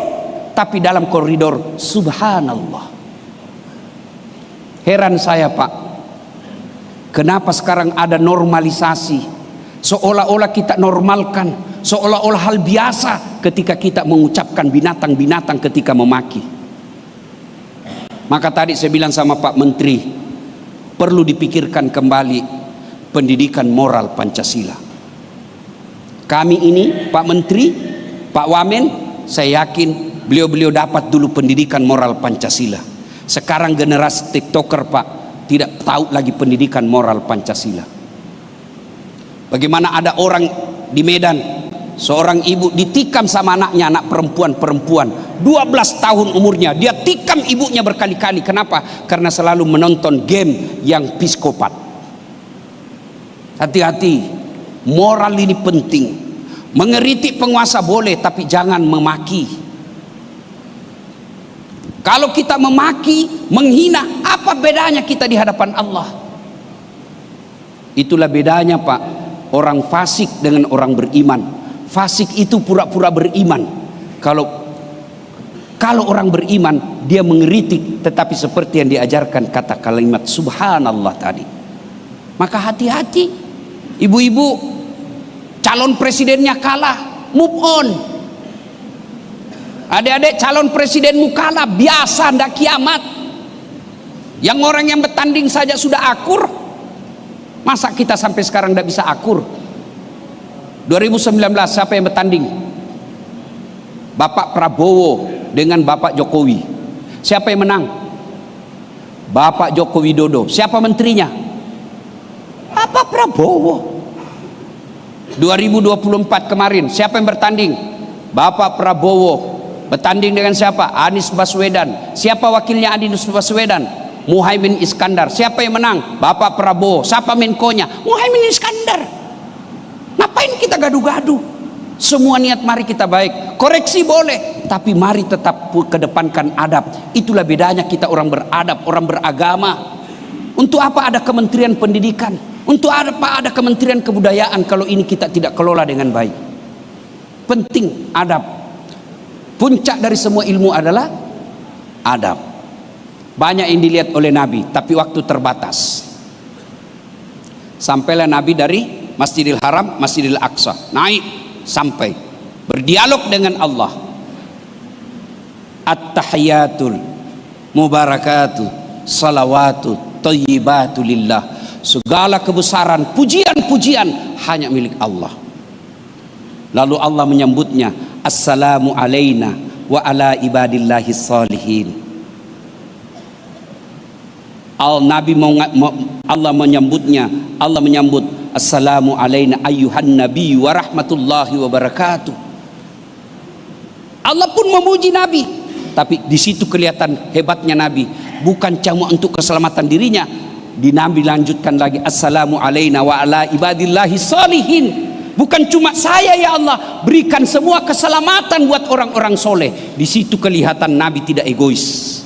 tapi dalam koridor. Subhanallah. Heran saya Pak, kenapa sekarang ada normalisasi, seolah-olah kita normalkan, seolah-olah hal biasa ketika kita mengucapkan binatang-binatang ketika memaki. Maka tadi saya bilang sama Pak Menteri, perlu dipikirkan kembali pendidikan moral Pancasila. Kami ini, Pak Menteri, Pak Wamen, saya yakin beliau-beliau dapat dulu pendidikan moral Pancasila. Sekarang generasi TikToker, Pak, tidak tahu lagi pendidikan moral Pancasila. Bagaimana ada orang di Medan, seorang ibu ditikam sama anaknya, anak perempuan 12 tahun umurnya, dia tikam ibunya berkali-kali. Kenapa? Karena selalu menonton game yang psikopat. Hati-hati, moral ini penting. Mengeritik penguasa boleh, tapi jangan memaki. Kalau kita memaki, menghina, apa bedanya kita di hadapan Allah? Itulah bedanya, Pak, orang fasik dengan orang beriman. Fasik itu pura-pura beriman. Kalau orang beriman, dia mengeritik, tetapi seperti yang diajarkan kata kalimat subhanallah tadi. Maka hati-hati, ibu-ibu, calon presidennya kalah, move on. Adik-adik, calon presidenmu kalah, biasa, ndak kiamat. Yang orang yang bertanding saja sudah akur, masa kita sampai sekarang ndak bisa akur? 2019 siapa yang bertanding? Bapak Prabowo dengan Bapak Jokowi. Siapa yang menang? Bapak Joko Widodo. Siapa menterinya? Bapak Prabowo. 2024 kemarin siapa yang bertanding? Bapak Prabowo bertanding dengan siapa? Anies Baswedan. Siapa wakilnya Anies Baswedan? Muhaimin Iskandar. Siapa yang menang? Bapak Prabowo. Siapa menkonya? Muhaimin Iskandar. Ngapain kita gaduh-gaduh? Semua niat mari kita baik, koreksi boleh, tapi mari tetap kedepankan adab. Itulah bedanya kita orang beradab, orang beragama. Untuk apa ada Kementerian Pendidikan? Untuk apa ada Kementerian Kebudayaan kalau ini kita tidak kelola dengan baik? Penting adab. Puncak dari semua ilmu adalah adab. Banyak yang dilihat oleh Nabi, tapi waktu terbatas. Sampailah Nabi dari Masjidil Haram, Masjidil Aqsa, naik sampai berdialog dengan Allah. At-tahiyatul mubarakatuh salawatu thayyibatu lillah. Segala kebesaran, pujian-pujian hanya milik Allah. Lalu Allah menyambutnya, assalamu alaina wa ala ibadillahi salihin. Allah menyambutnya, Allah menyambut, assalamu alaina ayyuhan nabi wa rahmatullahi wa barakatuh. Allah pun memuji Nabi, tapi di situ kelihatan hebatnya Nabi. Bukan cuma untuk keselamatan dirinya, di Nabi lanjutkan lagi, assalamu alaina wa ala ibadillahi salihin. Bukan cuma saya ya Allah, berikan semua keselamatan buat orang-orang soleh. Di situ kelihatan Nabi tidak egois.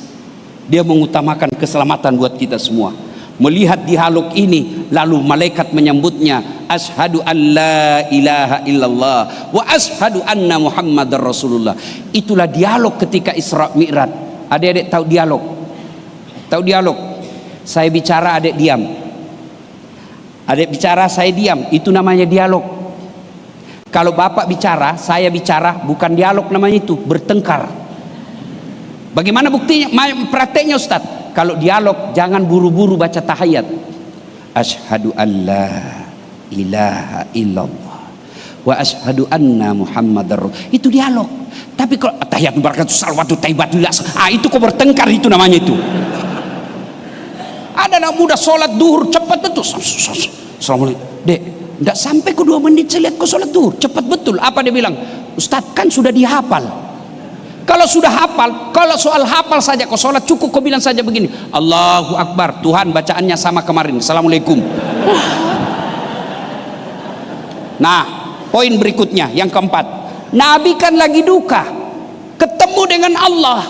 Dia mengutamakan keselamatan buat kita semua. Melihat dialog ini, lalu malaikat menyambutnya, asyhadu an la ilaha illallah wa asyhadu anna muhammadar rasulullah. Itulah dialog ketika Isra Mi'raj. Adik-adik tahu dialog? Tahu dialog? Saya bicara, adik diam. Adik bicara, saya diam. Itu namanya dialog. Kalau bapak bicara, saya bicara, bukan dialog namanya, itu bertengkar. Bagaimana buktinya? Prakteknya Ustaz. Kalau dialog, jangan buru-buru baca tahiyat. Asyhadu an la ilaha illallah wa asyhadu anna muhammadar rasul. Itu dialog. Tapi kalau tahiyat barakatuh salawatu thayyibatullah, itu kok bertengkar, itu namanya itu. Ada anak muda sholat duhur cepat betul. Assalamualaikum. Dek, enggak sampai ke 2 menit saya lihat kau sholat duhur cepat betul. Apa dia bilang? Ustaz, kan sudah dihafal. Kalau sudah hafal, kalau soal hafal saja kau sholat cukup kau bilang saja begini, Allahu Akbar, Tuhan bacaannya sama kemarin, Assalamualaikum. Nah, poin berikutnya yang keempat, Nabi kan lagi duka, ketemu dengan Allah.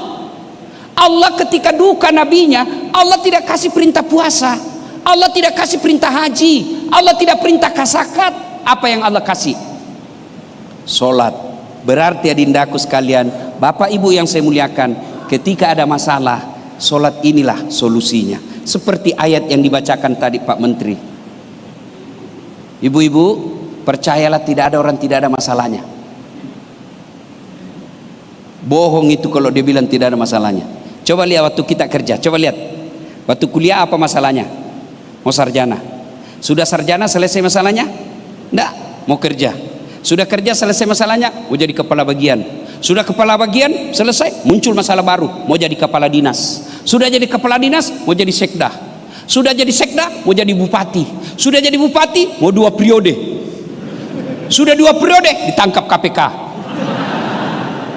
Allah ketika duka nabinya, Allah tidak kasih perintah puasa, Allah tidak kasih perintah haji, Allah tidak perintah zakat. Apa yang Allah kasih? Sholat. Berarti adindaku sekalian, bapak ibu yang saya muliakan, ketika ada masalah, sholat inilah solusinya. Seperti ayat yang dibacakan tadi Pak Menteri. Ibu-ibu, percayalah tidak ada orang tidak ada masalahnya. Bohong itu kalau dia bilang tidak ada masalahnya. Coba lihat waktu kita kerja, coba lihat. Waktu kuliah apa masalahnya? Mau sarjana. Sudah sarjana selesai masalahnya? Enggak, mau kerja. Sudah kerja selesai masalahnya, mau jadi kepala bagian. Sudah kepala bagian selesai, muncul masalah baru, mau jadi kepala dinas. Sudah jadi kepala dinas, mau jadi sekda. Sudah jadi sekda, mau jadi bupati. Sudah jadi bupati, mau 2 periode. Sudah 2 periode, ditangkap KPK.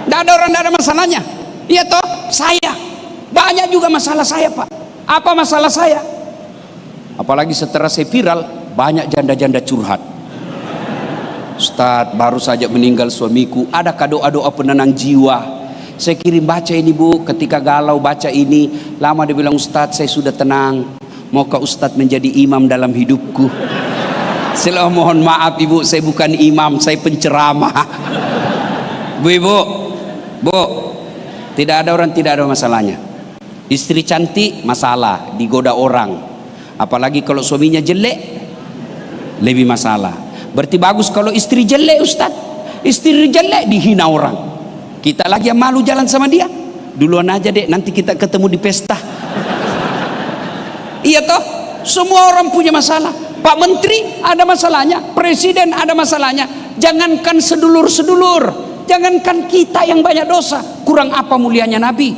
Tidak ada orang, tidak ada masalahnya. Iya toh, saya banyak juga masalah saya, Pak. Apa masalah saya? Apalagi setelah saya viral, banyak janda-janda curhat. Ustadz, baru saja meninggal suamiku, ada doa-doa penenang jiwa. Saya kirim baca ini Bu, ketika galau baca ini. Lama dia bilang, Ustadz saya sudah tenang, maukah Ustadz menjadi imam dalam hidupku? Saya mohon maaf Ibu, saya bukan imam, saya penceramah. Bu, tidak ada orang tidak ada masalahnya. Istri cantik masalah, digoda orang. Apalagi kalau suaminya jelek, lebih masalah. Berarti bagus kalau istri jelek Ustaz. Istri jelek dihina orang. Kita lagi yang malu jalan sama dia. Duluan aja dek, nanti kita ketemu di pesta. Iya toh, semua orang punya masalah. Pak Menteri ada masalahnya, Presiden ada masalahnya. Jangankan sedulur-sedulur, jangankan kita yang banyak dosa. Kurang apa mulianya Nabi?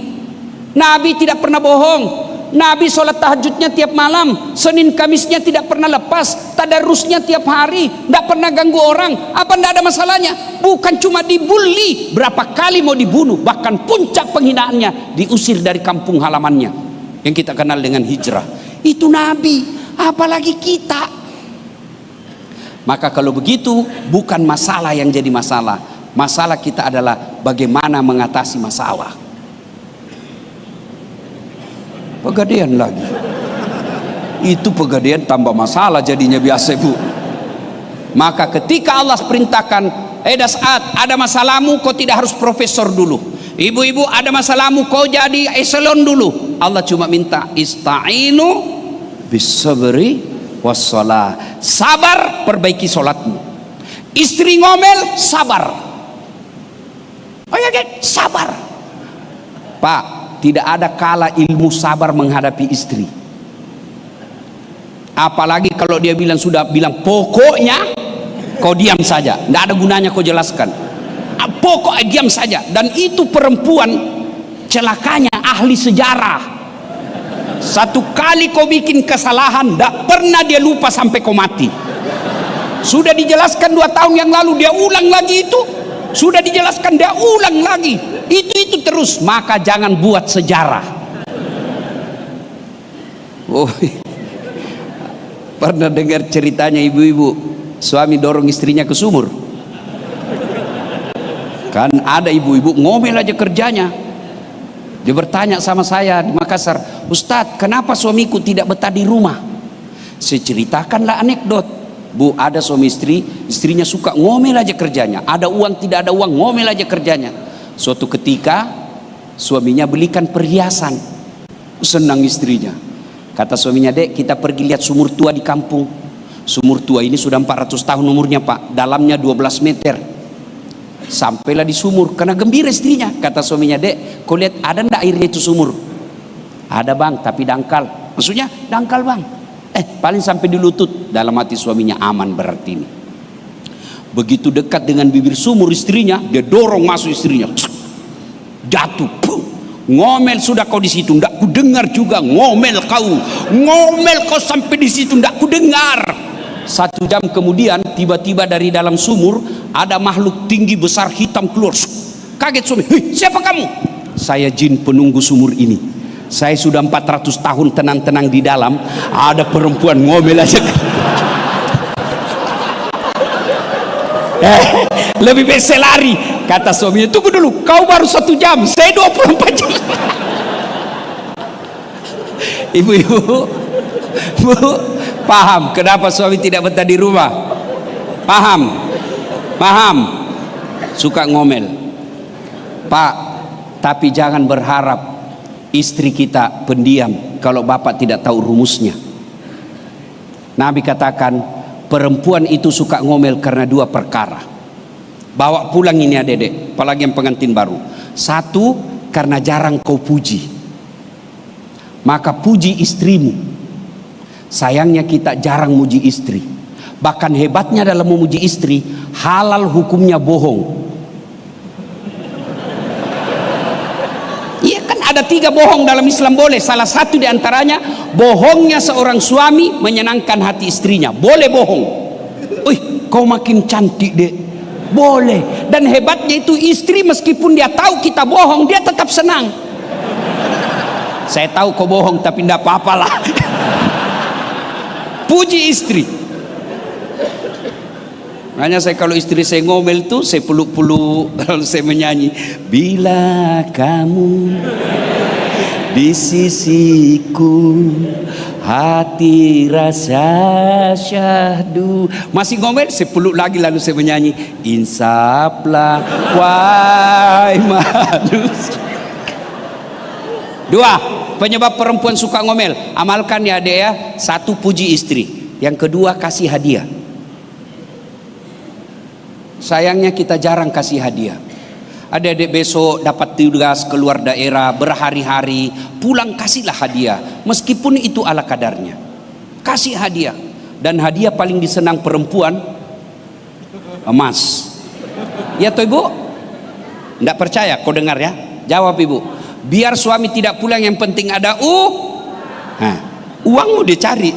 Nabi tidak pernah bohong. Nabi sholat tahajudnya tiap malam, Senin Kamisnya tidak pernah lepas, tadarusnya tiap hari, tidak pernah ganggu orang. Apa tidak ada masalahnya? Bukan cuma dibully, berapa kali mau dibunuh, bahkan puncak penghinaannya diusir dari kampung halamannya yang kita kenal dengan hijrah. Itu Nabi, apalagi kita. Maka kalau begitu, bukan masalah yang jadi masalah. Masalah kita adalah bagaimana mengatasi masalah. Pegadaian lagi. Itu pegadaian tambah masalah jadinya biasa Bu. Maka ketika Allah perintahkan, Saat ada masalahmu kau tidak harus profesor dulu. Ibu-ibu ada masalahmu kau jadi eselon dulu. Allah cuma minta ista'inu bisabri wassalah. Sabar, perbaiki solatmu. Istri ngomel, sabar. Oh ya kan? Sabar. Pak, tidak ada kala ilmu sabar menghadapi istri. Apalagi kalau dia sudah bilang pokoknya kau diam saja, tidak ada gunanya kau jelaskan. Pokoknya diam saja. Dan itu perempuan celakanya ahli sejarah. Satu kali kau bikin kesalahan, tidak pernah dia lupa sampai kau mati. Sudah dijelaskan 2 tahun yang lalu, dia ulang lagi itu. Sudah dijelaskan, dia ulang lagi. Itu terus. Maka jangan buat sejarah. Oh, pernah dengar ceritanya ibu-ibu, suami dorong istrinya ke sumur. Kan ada ibu-ibu ngomel aja kerjanya. Dia bertanya sama saya di Makassar, Ustadz kenapa suamiku tidak betah di rumah? Saya ceritakanlah anekdot. Bu, ada suami istri, istrinya suka ngomel aja kerjanya. Ada uang tidak ada uang, ngomel aja kerjanya. Suatu ketika suaminya belikan perhiasan. Senang istrinya. Kata suaminya, Dek kita pergi lihat sumur tua di kampung. Sumur tua ini sudah 400 tahun umurnya Pak, dalamnya 12 meter. Sampailah di sumur, karena gembira istrinya. Kata suaminya, Dek kau lihat ada ndak airnya itu sumur? Ada bang, tapi dangkal. Maksudnya dangkal bang. Paling sampai di lutut. Dalam hati suaminya, aman berarti ini. Begitu dekat dengan bibir sumur istrinya, dia dorong masuk istrinya. Jatuh. Boom. Ngomel sudah kau di situ, ndak ku dengar juga ngomel kau sampai di situ, ndak ku dengar. 1 jam kemudian tiba-tiba dari dalam sumur ada makhluk tinggi besar hitam keluar. Kaget suami, siapa kamu? Saya jin penunggu sumur ini. Saya sudah 400 tahun tenang-tenang di dalam, ada perempuan ngomel aja. Lebih baik saya lari. Kata suaminya, tunggu dulu, kau baru 1 jam, saya 24 jam. Ibu-ibu, Bu, paham kenapa suami tidak betah di rumah? Paham, suka ngomel. Pak, tapi jangan berharap istri kita pendiam kalau bapak tidak tahu rumusnya. Nabi katakan perempuan itu suka ngomel karena 2 perkara. Bawa pulang ini adek, apalagi yang pengantin baru. 1, karena jarang kau puji, maka puji istrimu. Sayangnya kita jarang muji istri. Bahkan hebatnya dalam memuji istri, halal hukumnya bohong. Iya kan, ada Ada 3 bohong dalam Islam boleh. Salah satu di antaranya bohongnya seorang suami menyenangkan hati istrinya. Boleh bohong. Wih, kau makin cantik dek. Boleh. Dan hebatnya itu istri meskipun dia tahu kita bohong, dia tetap senang. Saya tahu kau bohong tapi tidak apa-apalah. Puji istri. Makanya saya kalau istri saya ngomel tuh saya peluk-peluk, lalu saya menyanyi, bila kamu di sisiku hati rasa syahdu. Masih ngomel saya peluk lagi lalu saya menyanyi, insaplah wahai manusia. 2 penyebab perempuan suka ngomel. Amalkan ya adek ya. 1, puji istri. Yang kedua, kasih hadiah. Sayangnya kita jarang kasih hadiah. Adik-adik besok dapat tugas keluar daerah berhari-hari, pulang kasihlah hadiah, meskipun itu ala kadarnya. Kasih hadiah. Dan hadiah paling disenang perempuan, emas. Ya toh ibu? Tidak percaya? Kau dengar ya? Jawab ibu. Biar suami tidak pulang, yang penting ada uang mau dicari.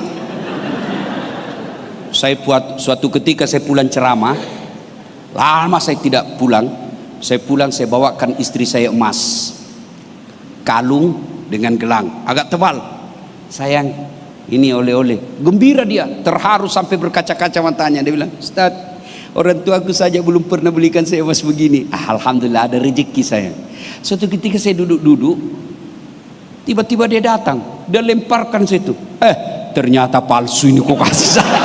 Saya buat suatu ketika saya pulang ceramah, lama saya tidak pulang. Saya pulang, saya bawakan istri saya emas, kalung dengan gelang agak tebal. Sayang, ini oleh-oleh. Gembira dia, terharu sampai berkaca-kaca matanya. Dia bilang, Ustaz, orang tuaku saja belum pernah belikan saya emas begini. Alhamdulillah ada rezeki saya. Suatu ketika saya duduk-duduk, tiba-tiba dia datang, dia lemparkan situ. Ternyata palsu ini kok kasih saya.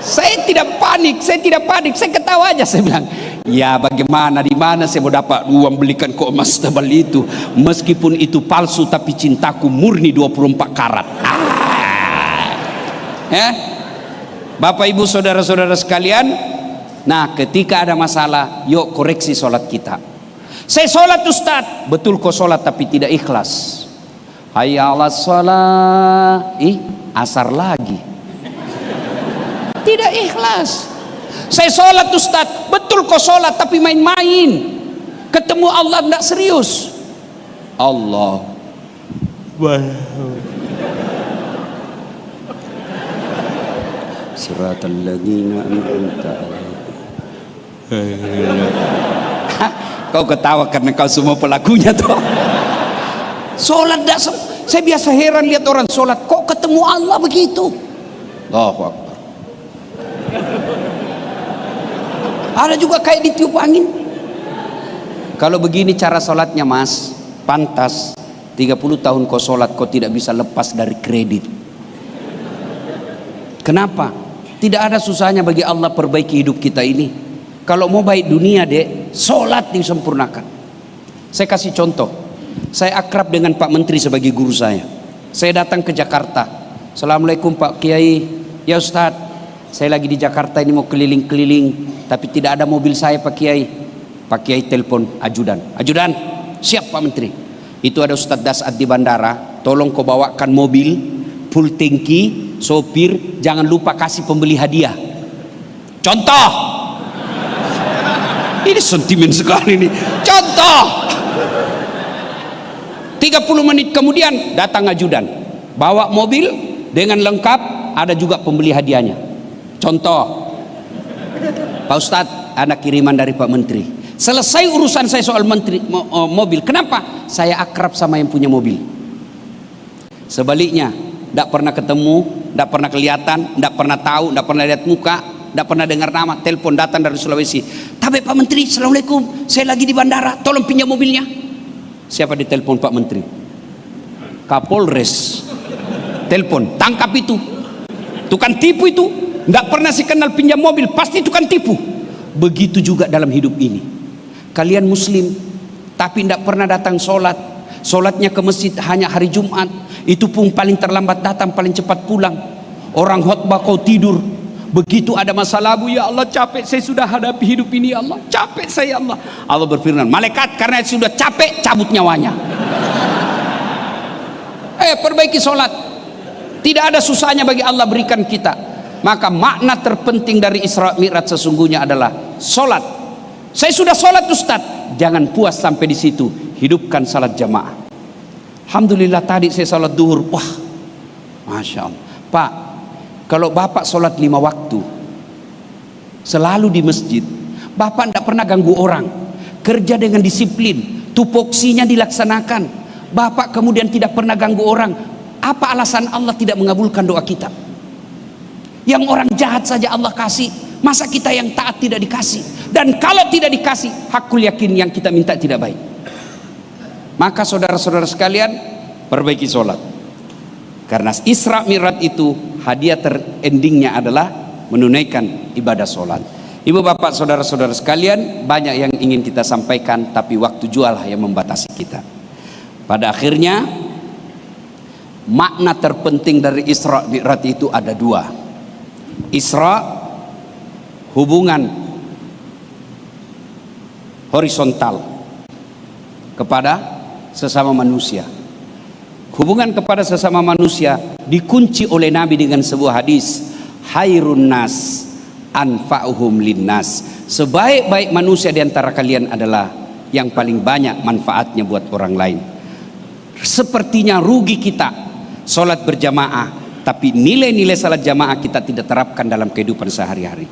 Saya tidak panik, saya ketawa aja. Saya bilang, ya bagaimana, di mana saya mau dapat uang belikan kok emas tebal itu. Meskipun itu palsu, tapi cintaku murni 24 karat. Bapak ibu saudara-saudara sekalian, nah ketika ada masalah, yuk koreksi sholat kita. Saya sholat Ustaz, betul kau sholat tapi tidak ikhlas. Hayya 'alas sholat, asar lagi. Tidak ikhlas. Saya sholat Ustaz, betul kau sholat tapi main-main. Ketemu Allah tidak serius. Allah. Siratal ladzina an'amta alaihim. Kau ketawa karena kau semua pelakunya tuh. Sholat dasar. Saya biasa heran lihat orang sholat, kok ketemu Allah begitu. Allahu Akbar. Ada juga kayak ditiup angin. Kalau begini cara sholatnya mas, pantas 30 tahun kau sholat kau tidak bisa lepas dari kredit. Kenapa? Tidak ada susahnya bagi Allah perbaiki hidup kita ini. Kalau mau baik dunia dek, sholat disempurnakan. Saya kasih contoh. Saya akrab dengan Pak Menteri sebagai guru saya. Saya datang ke Jakarta. Assalamualaikum Pak Kiai. Ya Ustadz, saya lagi di Jakarta ini mau keliling-keliling, tapi tidak ada mobil saya Pak Kiai. Pak Kiai telepon ajudan. Ajudan, siap Pak Menteri. Itu ada Ustadz Dasad di bandara. Tolong kau bawakan mobil, full tangki, sopir, jangan lupa kasih pembeli hadiah. Contoh. Ini sentimen sekali nih. Contoh. 30 menit kemudian datang ajudan, bawa mobil dengan lengkap, ada juga pembeli hadiahnya. Contoh, Pak Ustadz, anak kiriman dari Pak Menteri. Selesai urusan saya soal menteri mobil. Kenapa? Saya akrab sama yang punya mobil. Sebaliknya, tidak pernah ketemu, tidak pernah kelihatan, tidak pernah tahu, tidak pernah lihat muka, tidak pernah dengar nama. Telepon datang dari Sulawesi. Tapi Pak Menteri, Assalamualaikum, saya lagi di bandara, tolong pinjam mobilnya. Siapa ditelepon Pak Menteri? Kapolres. Telepon, tangkap itu. Tukang tipu itu. Tidak pernah sih kenal pinjam mobil, pasti tukang tipu. Begitu juga dalam hidup ini. Kalian muslim, tapi tidak pernah datang sholat. Sholatnya ke masjid hanya hari Jumat. Itu pun paling terlambat datang, paling cepat pulang. Orang khutbah kau tidur. Begitu ada masalah, ya Allah capek saya sudah hadapi hidup ini, ya Allah capek saya, Allah. Allah berfirman, malaikat karena sudah capek cabut nyawanya. Perbaiki sholat. Tidak ada susahnya bagi Allah berikan kita. Maka makna terpenting dari Isra Mi'raj sesungguhnya adalah sholat. Saya sudah sholat Ustaz, jangan puas sampai di situ, hidupkan salat jamaah. Alhamdulillah tadi saya salat duhur, wah, masya Allah. Pak, kalau bapak salat 5 waktu, selalu di masjid, bapak tidak pernah ganggu orang, kerja dengan disiplin, tupoksinya dilaksanakan, bapak kemudian tidak pernah ganggu orang, apa alasan Allah tidak mengabulkan doa kita? Yang orang jahat saja Allah kasih, masa kita yang taat tidak dikasih? Dan kalau tidak dikasih, hakul yakin yang kita minta tidak baik. Maka saudara-saudara sekalian, perbaiki sholat. Karena Isra Mi'raj itu hadiah terendingnya adalah menunaikan ibadah sholat. Ibu bapak saudara-saudara sekalian, banyak yang ingin kita sampaikan, tapi waktu jual yang membatasi kita. Pada akhirnya, makna terpenting dari Isra Mi'raj itu ada 2. Isra, hubungan horizontal kepada sesama manusia. Hubungan kepada sesama manusia dikunci oleh Nabi dengan sebuah hadis, khairun nas anfa'uhum linnas. Sebaik-baik manusia di antara kalian adalah yang paling banyak manfaatnya buat orang lain. Sepertinya rugi kita sholat berjamaah, tapi nilai-nilai salat jamaah kita tidak terapkan dalam kehidupan sehari-hari.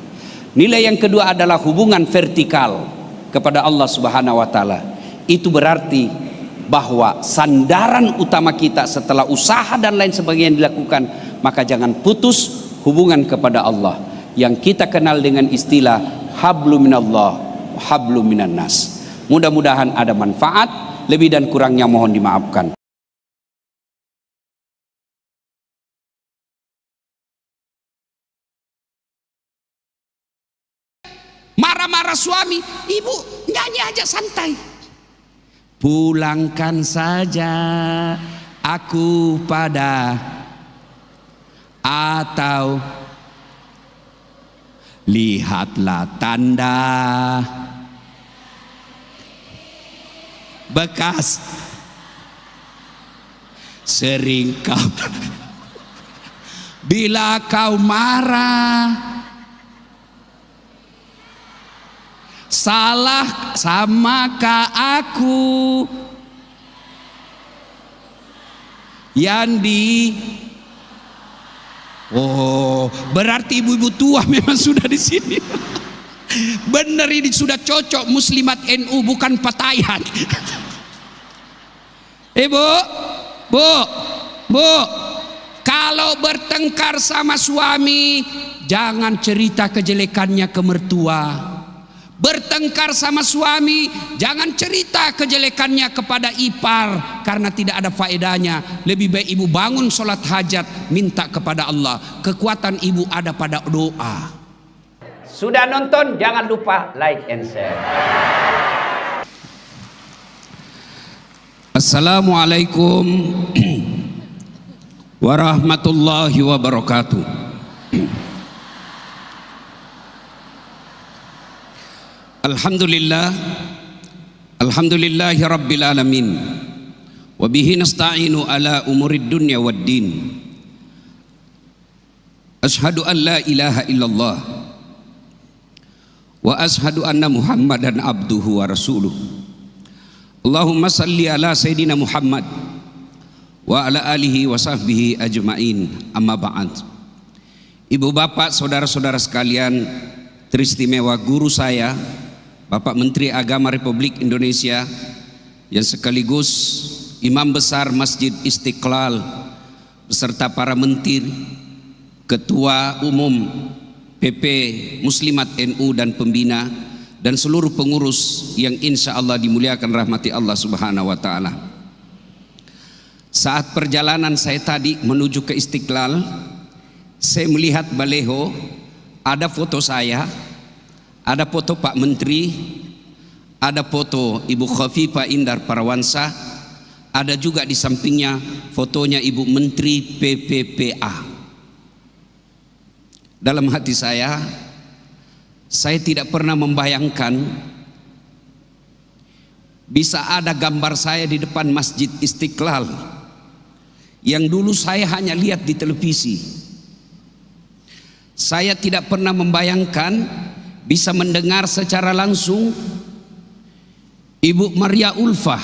Nilai yang kedua adalah hubungan vertikal kepada Allah Subhanahu wa taala. Itu berarti bahwa sandaran utama kita setelah usaha dan lain sebagainya dilakukan, maka jangan putus hubungan kepada Allah yang kita kenal dengan istilah hablu minallah hablu minan nas. Mudah-mudahan ada manfaat, lebih dan kurangnya mohon dimaafkan. Marah-marah suami, ibu nyanyi aja santai. Pulangkan saja aku pada, atau lihatlah tanda bekas sering kau bila kau marah salah samakah aku yang oh, berarti ibu-ibu tua memang sudah di sini. Benar, ini sudah cocok muslimat NU, bukan patayan. Ibu, bu, kalau bertengkar sama suami jangan cerita kejelekannya ke mertua. Bertengkar sama suami jangan cerita kejelekannya kepada ipar, karena tidak ada faedahnya. Lebih baik ibu bangun sholat hajat, minta kepada Allah. Kekuatan ibu ada pada doa. Sudah nonton, jangan lupa like and share. Assalamualaikum warahmatullahi wabarakatuh. Alhamdulillah, alhamdulillahi rabbil alamin, wa bihi nasta'inu ala umurid dunya waddin. Ashhadu an la ilaha illallah wa ashhadu anna muhammadan abduhu wa rasuluh. Allahumma salli ala sayyidina Muhammad wa ala alihi wa sahbihi ajma'in, amma ba'd. Ibu bapak saudara-saudara sekalian, teristimewa guru saya Bapak Menteri Agama Republik Indonesia yang sekaligus Imam Besar Masjid Istiqlal beserta para menteri, Ketua Umum PP Muslimat NU dan pembina, dan seluruh pengurus yang insya Allah dimuliakan rahmati Allah Subhanahu wa taala. Saat perjalanan saya tadi menuju ke Istiqlal, saya melihat baleho, ada foto saya, ada foto Pak Menteri, ada foto Ibu Khofifah Indar Parawansa, ada juga di sampingnya fotonya Ibu Menteri PPPA. Dalam hati saya tidak pernah membayangkan bisa ada gambar saya di depan Masjid Istiqlal yang dulu saya hanya lihat di televisi. Saya tidak pernah membayangkan bisa mendengar secara langsung Ibu Maria Ulfah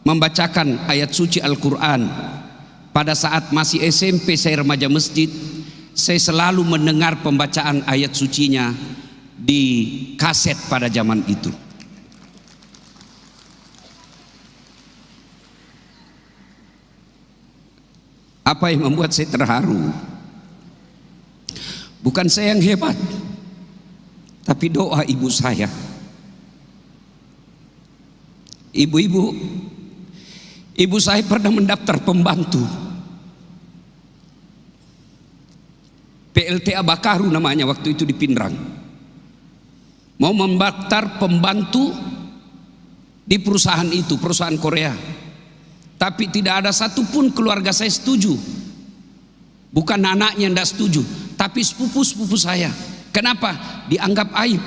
membacakan ayat suci Al-Quran. Pada saat masih SMP saya remaja masjid, saya selalu mendengar pembacaan ayat sucinya di kaset pada zaman itu. Apa yang membuat saya terharu? Bukan saya yang hebat, tapi doa ibu saya. Ibu saya pernah mendaftar pembantu PLTA Bakaru namanya waktu itu di Pindrang. Mau mendaftar pembantu di perusahaan itu, perusahaan Korea. Tapi tidak ada satupun keluarga saya setuju. Bukan anaknya yang tidak setuju, tapi sepupu-sepupu saya. Kenapa? Dianggap aib.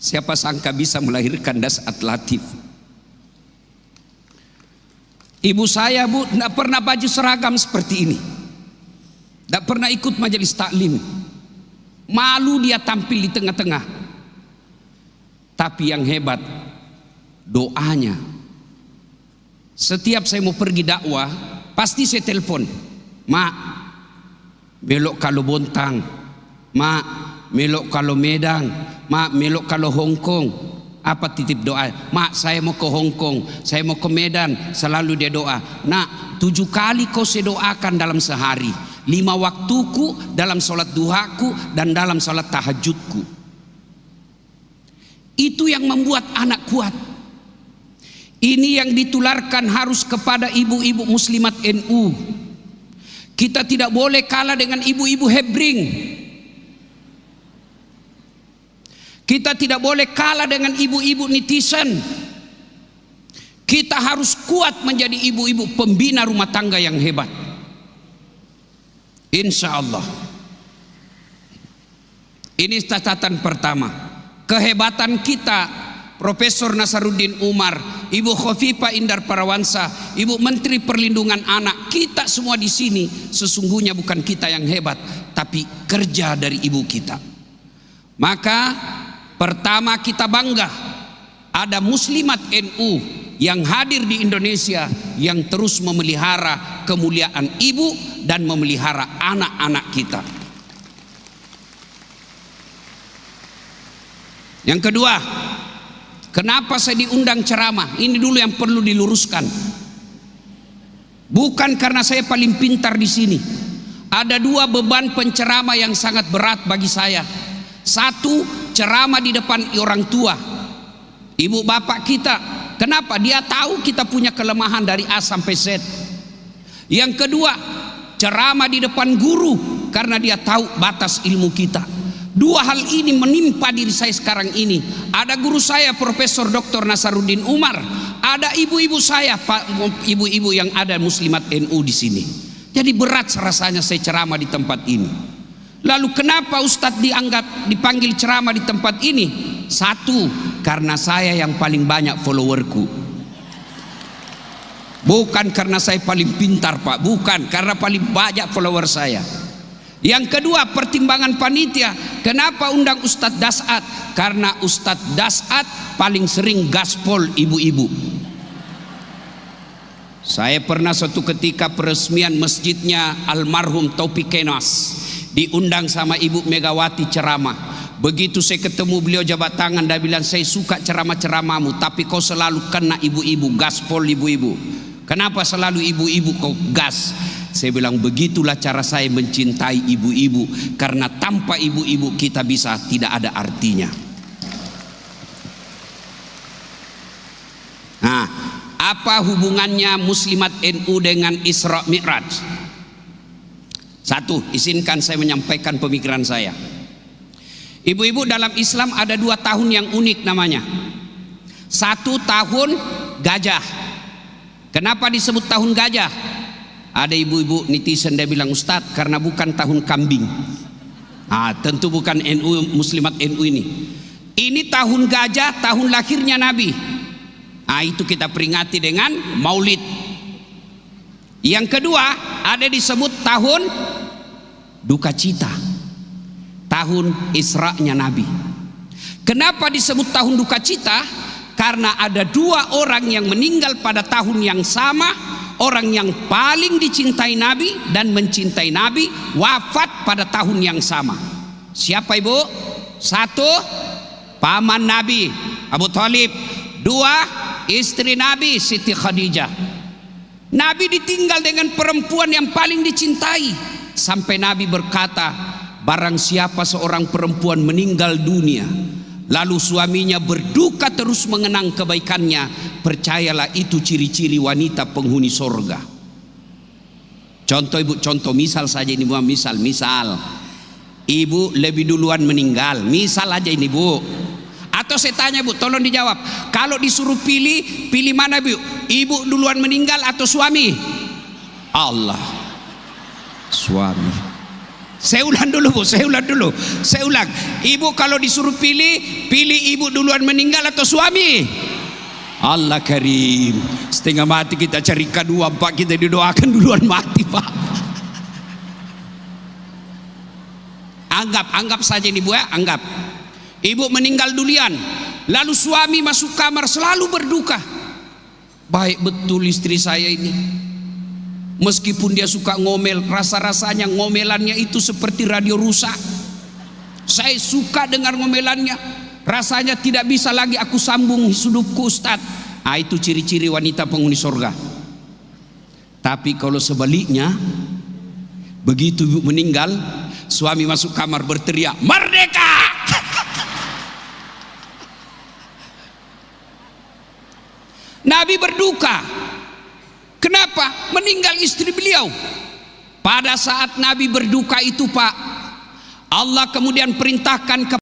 Siapa sangka bisa melahirkan Dasat Latif. Ibu saya, Bu, tidak pernah baju seragam seperti ini. Tidak pernah ikut majelis taklim. Malu dia tampil di tengah-tengah. Tapi yang hebat, doanya. Setiap saya mau pergi dakwah, pasti saya telepon. Mak, belok kalau Bontang. Mak, melok kalau Medan. Mak, melok kalau Hong Kong. Apa titip doa? Mak, saya mau ke Hong Kong, saya mau ke Medan. Selalu dia doa. Nak, 7 kali kau saya doakan dalam sehari. 5 waktuku dalam sholat duhaku dan dalam sholat tahajudku. Itu yang membuat anak kuat. Ini yang ditularkan harus kepada ibu-ibu muslimat NU. Kita tidak boleh kalah dengan ibu-ibu Hebring. Kita tidak boleh kalah dengan ibu-ibu netizen. Kita harus kuat menjadi ibu-ibu pembina rumah tangga yang hebat. Insya Allah. Ini catatan pertama. Kehebatan kita, Profesor Nasaruddin Umar, Ibu Khofifah Indar Parawansa, Ibu Menteri Perlindungan Anak, kita semua di sini sesungguhnya bukan kita yang hebat, tapi kerja dari ibu kita. Maka pertama kita bangga ada muslimat NU yang hadir di Indonesia yang terus memelihara kemuliaan ibu dan memelihara anak-anak kita. Yang kedua, kenapa saya diundang ceramah? Ini dulu yang perlu diluruskan. Bukan karena saya paling pintar di sini. Ada 2 beban penceramah yang sangat berat bagi saya. 1, ceramah di depan orang tua, ibu bapak kita. Kenapa? Dia tahu kita punya kelemahan dari A sampai Z. Yang kedua, ceramah di depan guru karena dia tahu batas ilmu kita. 2 hal ini menimpa diri saya sekarang ini. Ada guru saya Profesor Dr. Nasaruddin Umar, ada ibu-ibu saya, ibu-ibu yang ada muslimat NU di sini. Jadi berat rasanya saya ceramah di tempat ini. Lalu kenapa Ustadz dipanggil ceramah di tempat ini? 1, karena saya yang paling banyak followerku. Bukan karena saya paling pintar, Pak. Bukan, karena paling banyak follower saya. Yang kedua, pertimbangan panitia. Kenapa undang Ustadz Dasat? Karena Ustadz Dasat paling sering gaspol ibu-ibu. Saya pernah suatu ketika peresmian masjidnya almarhum Taufik Kenas, diundang sama Ibu Megawati ceramah. Begitu saya ketemu beliau jabat tangan, dia bilang, saya suka ceramah-ceramahmu, tapi kau selalu kena ibu-ibu, gaspol ibu-ibu. Kenapa selalu ibu-ibu kau gas? Saya bilang, begitulah cara saya mencintai ibu-ibu, karena tanpa ibu-ibu kita bisa tidak ada artinya. Nah, apa hubungannya muslimat NU dengan Isra Mi'raj? 1, izinkan saya menyampaikan pemikiran saya. Ibu-ibu, dalam Islam ada 2 tahun yang unik namanya. 1 tahun gajah. Kenapa disebut tahun gajah? Ada ibu-ibu netizen dia bilang, Ustadz, karena bukan tahun kambing. Tentu bukan NU, muslimat NU ini. Ini tahun gajah, tahun lahirnya Nabi. Itu kita peringati dengan Maulid. Yang kedua, ada disebut tahun duka cita, tahun Isra-nya Nabi. Kenapa disebut tahun duka cita? Karena ada dua orang yang meninggal pada tahun yang sama, orang yang paling dicintai Nabi dan mencintai Nabi wafat pada tahun yang sama. Siapa ibu? Satu, paman Nabi Abu Thalib. Dua, istri Nabi Siti Khadijah. Nabi ditinggal dengan perempuan yang paling dicintai, sampai Nabi berkata, barang siapa seorang perempuan meninggal dunia lalu suaminya berduka terus mengenang kebaikannya, percayalah itu ciri-ciri wanita penghuni sorga. Contoh ibu, contoh misal saja ini bu, misal ibu lebih duluan meninggal, misal aja ini bu. Atau saya tanya bu, tolong dijawab, kalau disuruh pilih mana bu? Ibu duluan meninggal atau suami? Allah, suami. Saya ulang dulu bu, saya ulang. Ibu kalau disuruh pilih ibu duluan meninggal atau suami? Allah karim, setengah mati kita cari kedua, pak kita didoakan duluan mati pak. Anggap saja ini bu ya, anggap ibu meninggal duluan, lalu suami masuk kamar selalu berduka. Baik betul istri saya ini, meskipun dia suka ngomel, rasa-rasanya ngomelannya itu seperti radio rusak. Saya suka dengar ngomelannya, rasanya tidak bisa lagi aku sambung hidupku Ustaz. Itu ciri-ciri wanita penghuni surga. Tapi kalau sebaliknya, begitu ibu meninggal, suami masuk kamar berteriak, merdeka! Nabi berduka. Kenapa? Meninggal istri beliau. Pada saat Nabi berduka itu pak, Allah kemudian perintahkan kepada